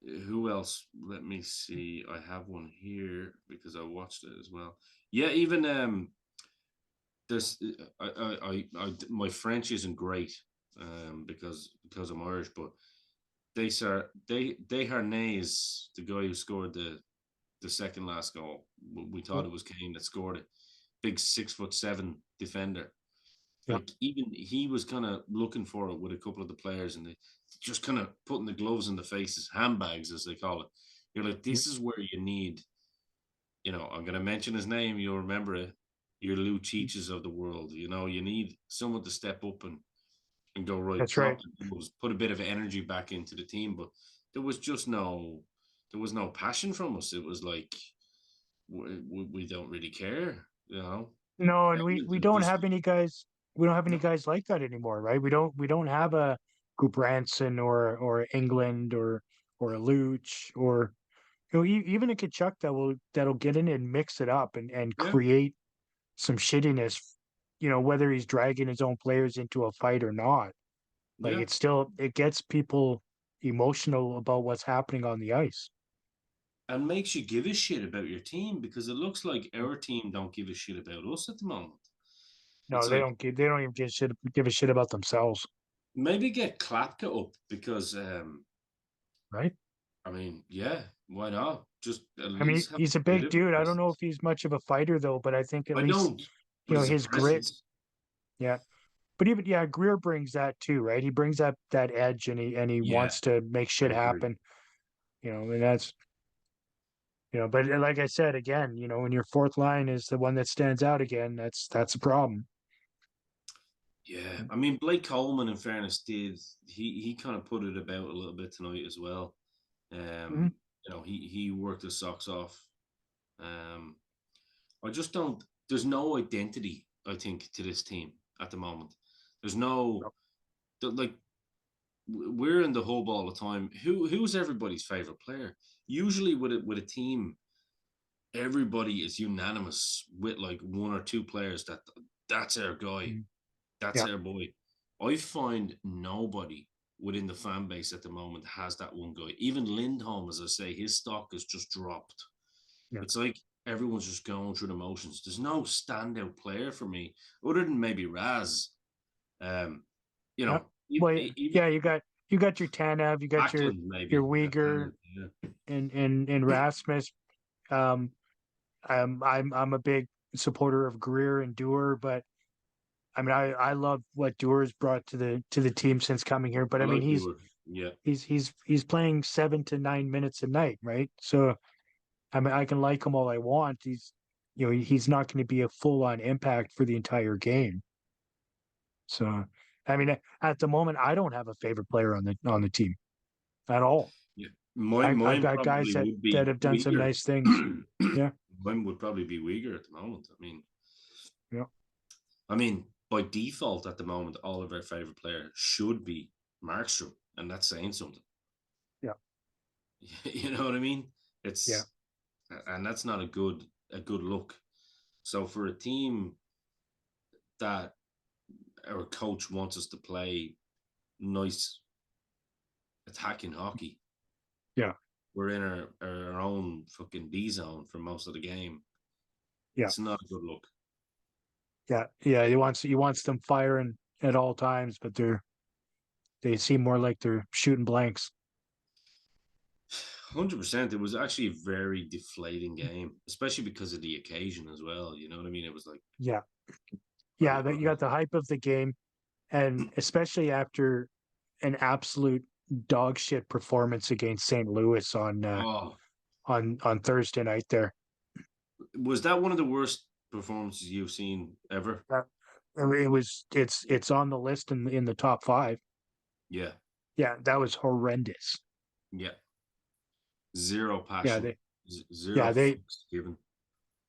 Who else? Let me see. I have one here because I watched it as well. Yeah, even this my French isn't great because I'm Irish, but Desharnais is the guy who scored the second last goal. We thought it was Kane that scored it. Big 6'7" defender. Like even he was kind of looking for it with a couple of the players, and they just kind of putting the gloves in the faces, handbags as they call it. You're like, this is where you need. I'm going to mention his name. You'll remember it. Your Lou Cheeches of the world. You need someone to step up and go right. That's right. Put a bit of energy back into the team, but there was no passion from us. It was like we don't really care. No, and we don't have any guys. We don't have any guys like that anymore, right? We don't have a Gudbranson or England or a Luch or even a Kachuk that'll get in and mix it up and create some shittiness, whether he's dragging his own players into a fight or not. Like it gets people emotional about what's happening on the ice. And makes you give a shit about your team because it looks like our team don't give a shit about us at the moment. No, they don't even give a shit about themselves. Maybe get Klapka up because right? I mean, yeah, why not? Just he's a big dude. I don't know if he's much of a fighter though, but I think at least his grit. Yeah. But even Greer brings that too, right? He brings that edge and he wants to make shit happen. And that's but like I said again, when your fourth line is the one that stands out again, that's a problem. Yeah, I mean Blake Coleman, in fairness, he kind of put it about a little bit tonight as well. You know, he worked his socks off. I just don't. There's no identity, I think, to this team at the moment. There's no like we're in the hub all the time. Who's everybody's favorite player? Usually with a team, everybody is unanimous with like one or two players that's our guy, Mm. that's Yeah. our boy. I find nobody within the fan base at the moment has that one guy. Even Lindholm, as I say, his stock has just dropped. Yeah. It's like everyone's just going through the motions. There's no standout player for me other than maybe Raz. You know, Well, even yeah, you got your Tanev, you got your Backlund maybe. Uyghur Yeah. and Rasmus. Um, I'm a big supporter of Greer and Dewar, but I mean I love what Dewar's brought to the team since coming here. But I I mean like Dewar. Yeah. he's playing 7 to 9 minutes a night, right? So I mean I can like him all I want. He's not going to be a full on impact for the entire game. So I mean at the moment I don't have a favorite player on the team at all. Yeah. I've Mine got guys probably would that be have done some Uyghur. nice things. Yeah. Mine would probably be Uyghur at the moment. Yeah. I mean, by default at the moment, all of our favorite players should be Markstrom, and that's saying something. Yeah. You know what I mean? Yeah. And that's not a good look. So for a team that our coach wants us to play nice attacking hockey, Yeah. we're in our own fucking D zone for most of the game. Yeah. It's not a good look. Yeah. Yeah. He wants them firing at all times, but they seem more like they're shooting blanks. 100%. It was actually a very deflating game, especially because of the occasion as well. You know what I mean? It was like, Yeah. Yeah. That you I- got the hype of the game, and especially after an absolute dog shit performance against St. Louis oh, on Thursday night there. was that one of the worst performances you've seen ever? It's on the list in the top 5. Yeah, Yeah, that was horrendous. yeah. Zero Yeah, passion, zero yeah, fucks given.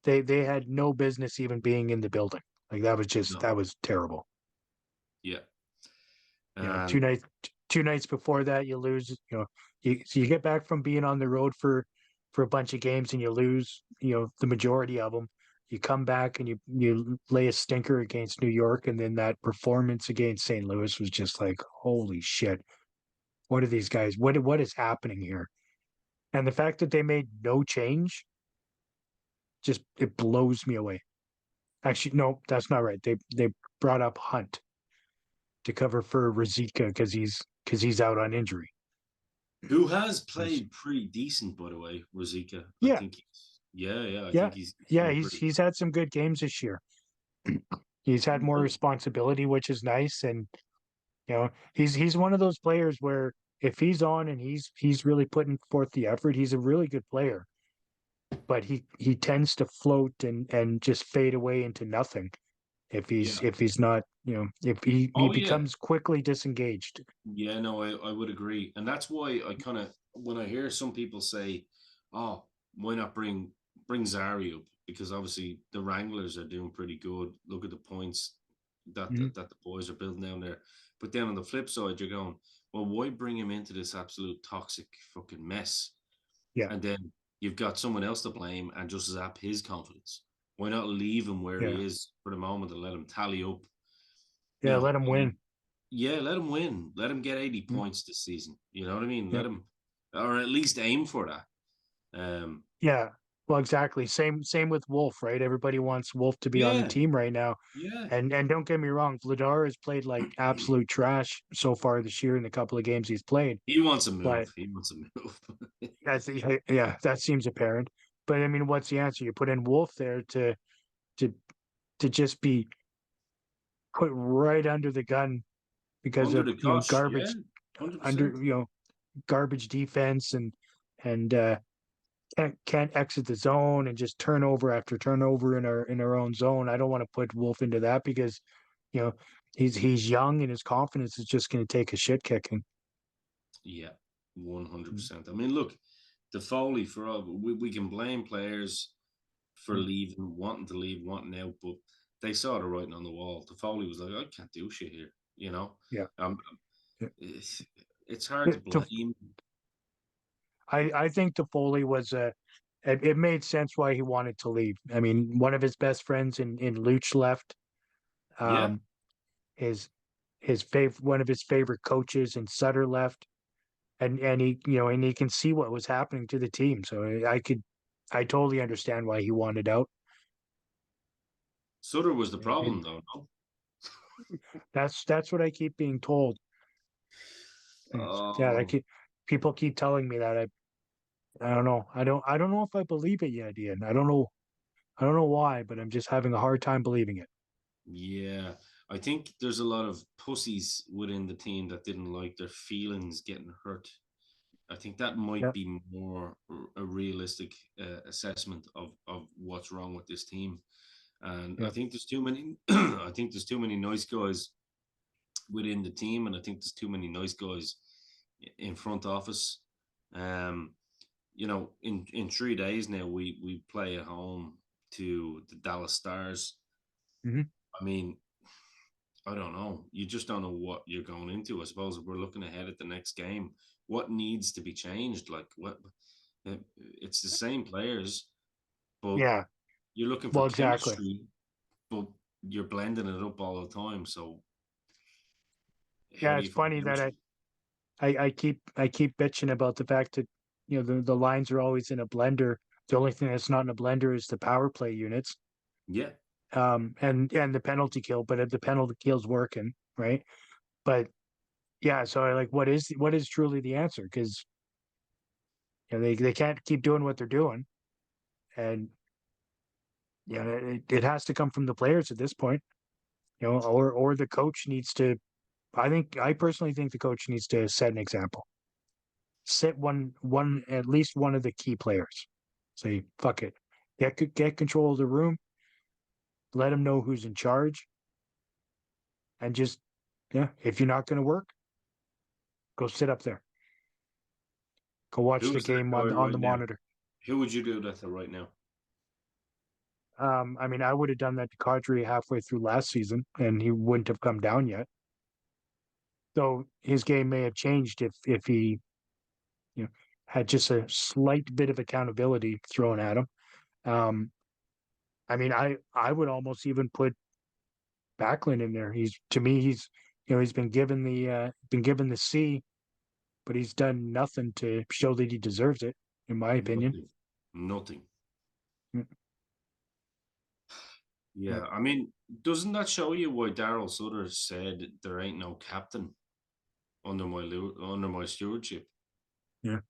they had no business even being in the building. Like No, that was terrible. yeah. Yeah, And two nights before that you lose. You get back from being on the road for a bunch of games and you lose. The majority of them. You come back and you lay a stinker against New York, and then that performance against St. Louis was just like, holy shit! What are these guys? What is happening here? And the fact that they made no change, just it blows me away. Actually, no, that's not right. They brought up Hunt to cover for Ruzicka because he's out on injury. who has Which, played pretty decent, by the way, Ruzicka. I yeah, think I yeah, think he's yeah. been He's pretty. he's had some good games this year. He's had more responsibility, which is nice, and he's one of those players where if he's on and he's really putting forth the effort, he's a really good player. But he tends to float and just fade away into nothing Yeah. if he's not, if he Oh yeah. becomes quickly disengaged. Yeah, no, I would agree. And that's why I kind of, when I hear some people say, oh, why not bring Zari up? Because obviously the Wranglers are doing pretty good. Look at the points Mhm. that the boys are building down there. But then on the flip side, you're going, well, why bring him into this absolute toxic fucking mess? Yeah, And then you've got someone else to blame and just zap his confidence. Why not leave him where yeah, he is for the moment and let him tally up, yeah. Let him win. yeah, let him win. Let him get 80 Mm. points this season. You know what I mean? Yeah, Let him, or at least aim for that. yeah. Well, exactly. Same with Wolf, right? Everybody wants Wolf to be on the Yeah, team right now. yeah. And don't get me wrong, Vladar has played like absolute trash so far this year in the couple of games he's played. He wants a move. But He wants a move. yeah, that seems apparent. But I mean, what's the answer? You put in Wolf there to to just be put right under the gun because Under of the cosh, yeah, garbage 100%. under garbage defense and can't exit the zone and just turnover after turnover in our own zone. I don't want to put Wolf into that because you know he's young and his confidence is just going to take a shit kicking. Yeah, 100%. I mean, look, the Foley for all we can blame players for leaving, wanting to leave, wanting out, but they saw the writing on the wall. The Foley was like, I can't do shit here, you know. Yeah. Yeah. It's hard to To- blame. I think Toffoli was it made sense why he wanted to leave. I mean, one of his best friends in Luch left. Yeah. His one of his favorite coaches in Sutter left, and he and he can see what was happening to the team. So I totally understand why he wanted out. Sutter was the And problem, though. No? that's what I keep being told. Yeah, people keep telling me that. I don't know. I don't know if I believe it yet, Ian. I don't know. I don't know why, but I'm just having a hard time believing it. Yeah, I think there's a lot of pussies within the team that didn't like their feelings getting hurt. I think that might Yeah. be more a realistic assessment of what's wrong with this team. And I Yeah. think there's too many. I think there's too many nice guys within the team, and I think there's too many nice guys in front office. In 3 days now, we play at home to the Dallas Stars. Mm-hmm. I mean, I don't know. You just don't know what you're going into. I suppose if we're looking ahead at the next game, what needs to be changed? Like what? It's the same players, but Yeah. you're looking for Well, exactly. chemistry, but you're blending it up all the time. So how Yeah, do it's you find funny that chemistry? I keep bitching about the fact that the lines are always in a blender. The only thing that's not in a blender is the power play units, Yeah, and the penalty kill. But if the penalty kill's working, right? But yeah, so I like what is truly the answer? Because they can't keep doing what they're doing, and it has to come from the players at this point, or the coach needs to. I personally think the coach needs to set an example. Sit one at least one of the key players. Say fuck it, get control of the room. Let them know who's in charge, and just if you're not going to work, go sit up there. Go watch the who's that game guy on right the now? monitor. Who would you do that to right now? I mean, I would have done that to Kadri halfway through last season, and he wouldn't have come down yet. Though his game may have changed if he, had just a slight bit of accountability thrown at him. I mean, I would almost even put Backlund in there. To me, he's been given the C, but he's done nothing to show that he deserves it, in my opinion. Nothing. Mm. Yeah, I mean, doesn't that show you why Daryl Sutter said there ain't no captain under my stewardship? Yeah.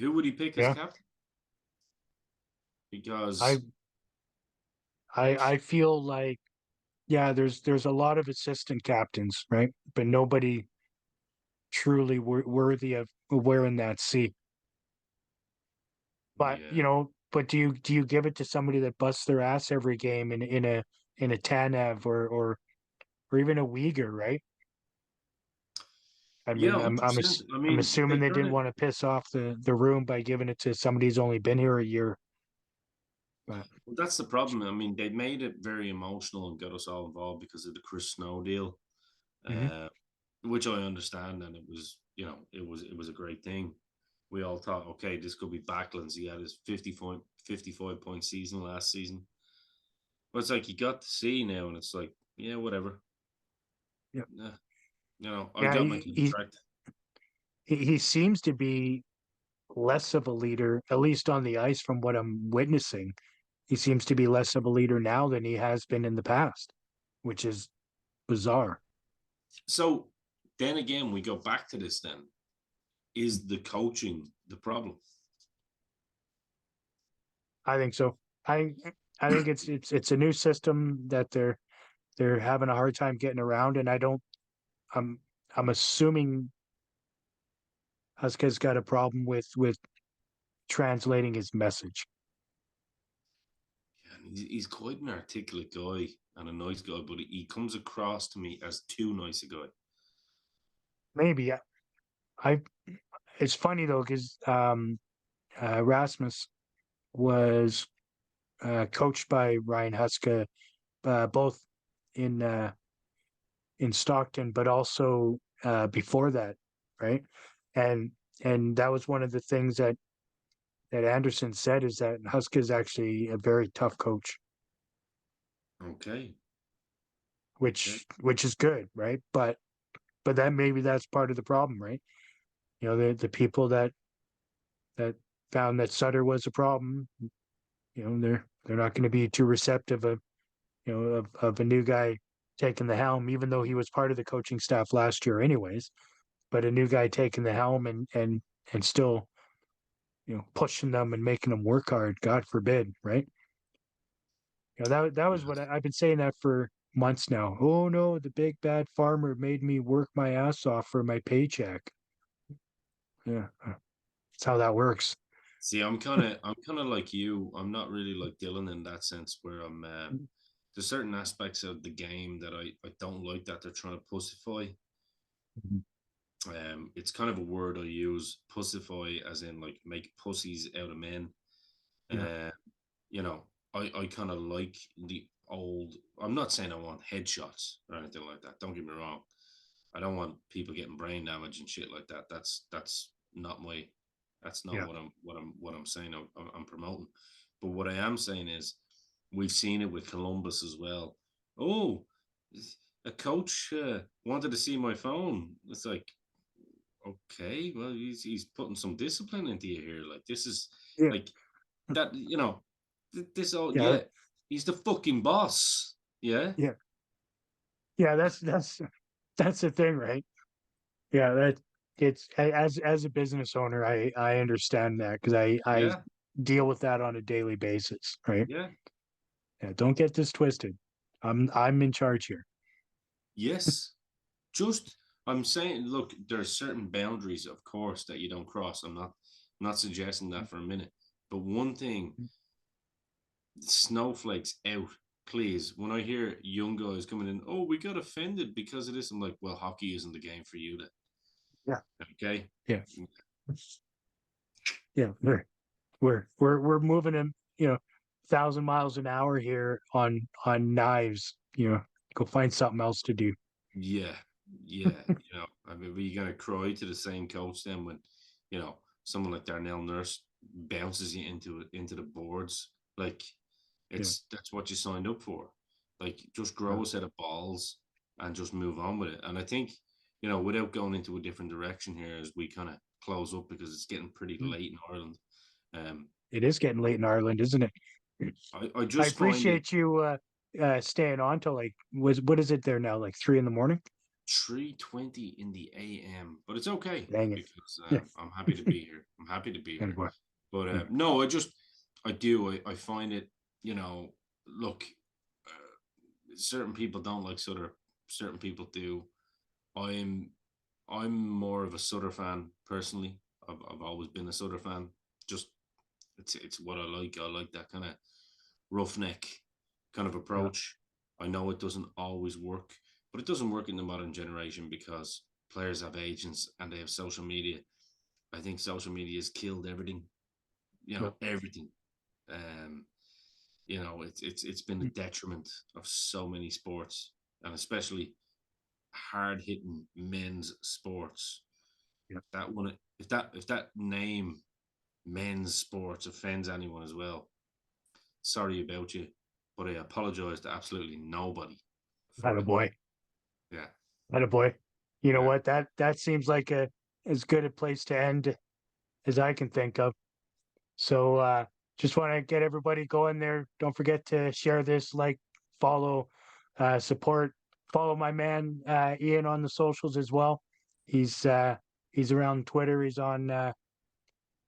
Who would he pick as Yeah. captain? I Because I feel like there's a lot of assistant captains, right? But nobody truly worthy of wearing that C. But yeah, but do you give it to somebody that busts their ass every game in a Tanev or even a Uyghur, right? I yeah, mean, 100%. I I'm mean, assuming they they kind didn't of want to piss off the room by giving it to somebody who's only been here a year. But well, that's the problem. I mean, they made it very emotional and got us all involved because of the Chris Snow deal, mhm. uh, which I understand, and it was it was a great thing. We all thought, okay, this could be Backlund's. He had his 55 point season last season. But it's like you got to see now, and it's like, yeah, whatever. Yeah, I yeah, got my contract. he seems to be less of a leader, at least on the ice, from what I'm witnessing. He seems to be less of a leader now than he has been in the past, which is bizarre. So then again, we go back to this then. Is the coaching the problem? I think so. I I think it's a new system that they're having a hard time getting around, and I'm I'm assuming Huska's got a problem with translating his message. Yeah, he's quite an articulate guy and a nice guy, but he comes across to me as too nice a guy. Maybe I it's funny though, because Rasmus was coached by Ryan Huska, both in Stockton, but also before that, right? And and that was one of the things that Anderson said, is that Huska is actually a very tough coach, Okay. which is good, right? But that maybe that's part of the problem, right? You know, the people that found that Sutter was a problem, you know, they're not going to be too receptive of, you know, of a new guy taking the helm, even though he was part of the coaching staff last year anyways. But a new guy taking the helm and still, you know, pushing them and making them work hard, God forbid, right? You know, that was what Yes. I've been saying that for months now. Oh no, the big bad farmer made me work my ass off for my paycheck. Yeah, that's how that works. See, I'm kind of like you. I'm not really like Dylan in that sense, where there's certain aspects of the game that I don't like that they're trying to pussify. Mhm. It's kind of a word I use, pussify, as in like make pussies out of men. Yeah, Uh, you know, I kind of like the old. I'm not saying I want headshots or anything like that. Don't get me wrong. I don't want people getting brain damage and shit like that. That's not my. That's not yeah, what I'm saying. I'm promoting. But what I am saying is, we've seen it with Columbus as well. Oh, a coach wanted to see my phone. It's like, okay, well, he's putting some discipline into you here. Like, this is yeah, like that. This all, yeah, yeah. He's the fucking boss. Yeah, yeah, yeah. That's the thing, right? Yeah, that as a business owner, I understand that because I yeah, deal with that on a daily basis, right? yeah. Yeah, don't get this twisted. I'm in charge here. Yes. Just I'm saying, look, there's certain boundaries, of course, that you don't cross. I'm not suggesting that for a minute. But one thing, snowflakes out, please. When I hear young guys coming in, oh, we got offended because of this, I'm like, well, hockey isn't the game for you then. Yeah, Okay. yeah, yeah. We're moving him, you know, 1,000 miles an hour here on knives. You know, go find something else to do. Yeah, yeah. I mean, were you gonna cry to the same coach then when, someone like Darnell Nurse bounces you into the boards? Like, Yeah, that's what you signed up for. Like, just yeah. grow a set of balls and just move on with it. And I think, without going into a different direction here as we kind of close up, because it's getting pretty Mm. late in Ireland. Um, It is getting late in Ireland, isn't it? I I just find it appreciate you staying on till like what is it there now? Like 3 in the morning? 3:20 in the AM, but it's okay Dang it. because Yeah. I'm happy to be here. I'm happy to be here. Anyway. But Yeah. no, I do. I find it, look, certain people don't like Sutter, certain people do. I'm I'm more of a Sutter fan personally. I've always been a Sutter fan. Just it's what I like. I like that kind of roughneck kind of Yeah. approach. I know it doesn't always work, but it doesn't work in the modern generation because players have agents and they have social media. I think social media has killed everything. Yeah. Everything. Um, it's been a Mm. detriment of so many sports, and especially hard hitting men's sports. Yeah. That one, if that name men's sports offends anyone as well, sorry about you, but I apologize to absolutely nobody for it. Attaboy. Yeah, Attaboy. You know yeah. what? That seems like a as good a place to end as I can think of. So just want to get everybody going there. Don't forget to share this, like, follow, support, follow my man Ian on the socials as well. He's uh he's around Twitter, he's on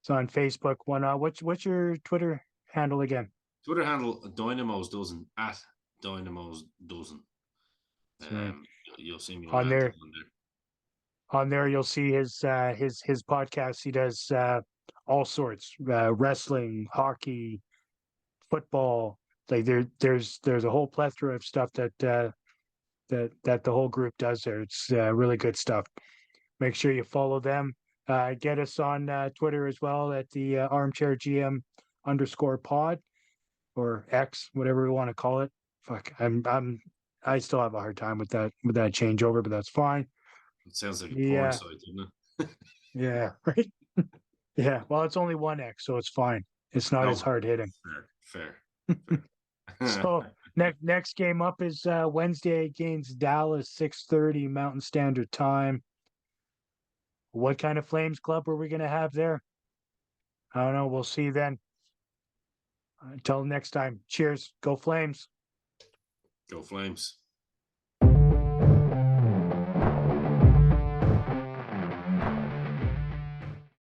Facebook. What's your Twitter handle again? Twitter handle Dynamos dozen at Dynamos dozen. So You'll see me on ranting there on there. on there you'll see his podcast. He does all sorts, wrestling, hockey, football. Like there's a whole plethora of stuff that the whole group does there. It's really good stuff. Make sure you follow them. Get us on Twitter as well at the ArmChair GM _pod or X, whatever we want to call it. Fuck, I still have a hard time with that changeover, but that's fine. It sounds like a Yeah. porn site, doesn't it? Yeah, right. Yeah, well, it's only one X, so it's fine. It's not as No. hard hitting. Fair. So next game up is Wednesday against Dallas, 6:30 Mountain Standard Time. What kind of Flames club are we going to have there? I don't know. We'll see then. Until next time. Cheers. Go Flames. Go Flames.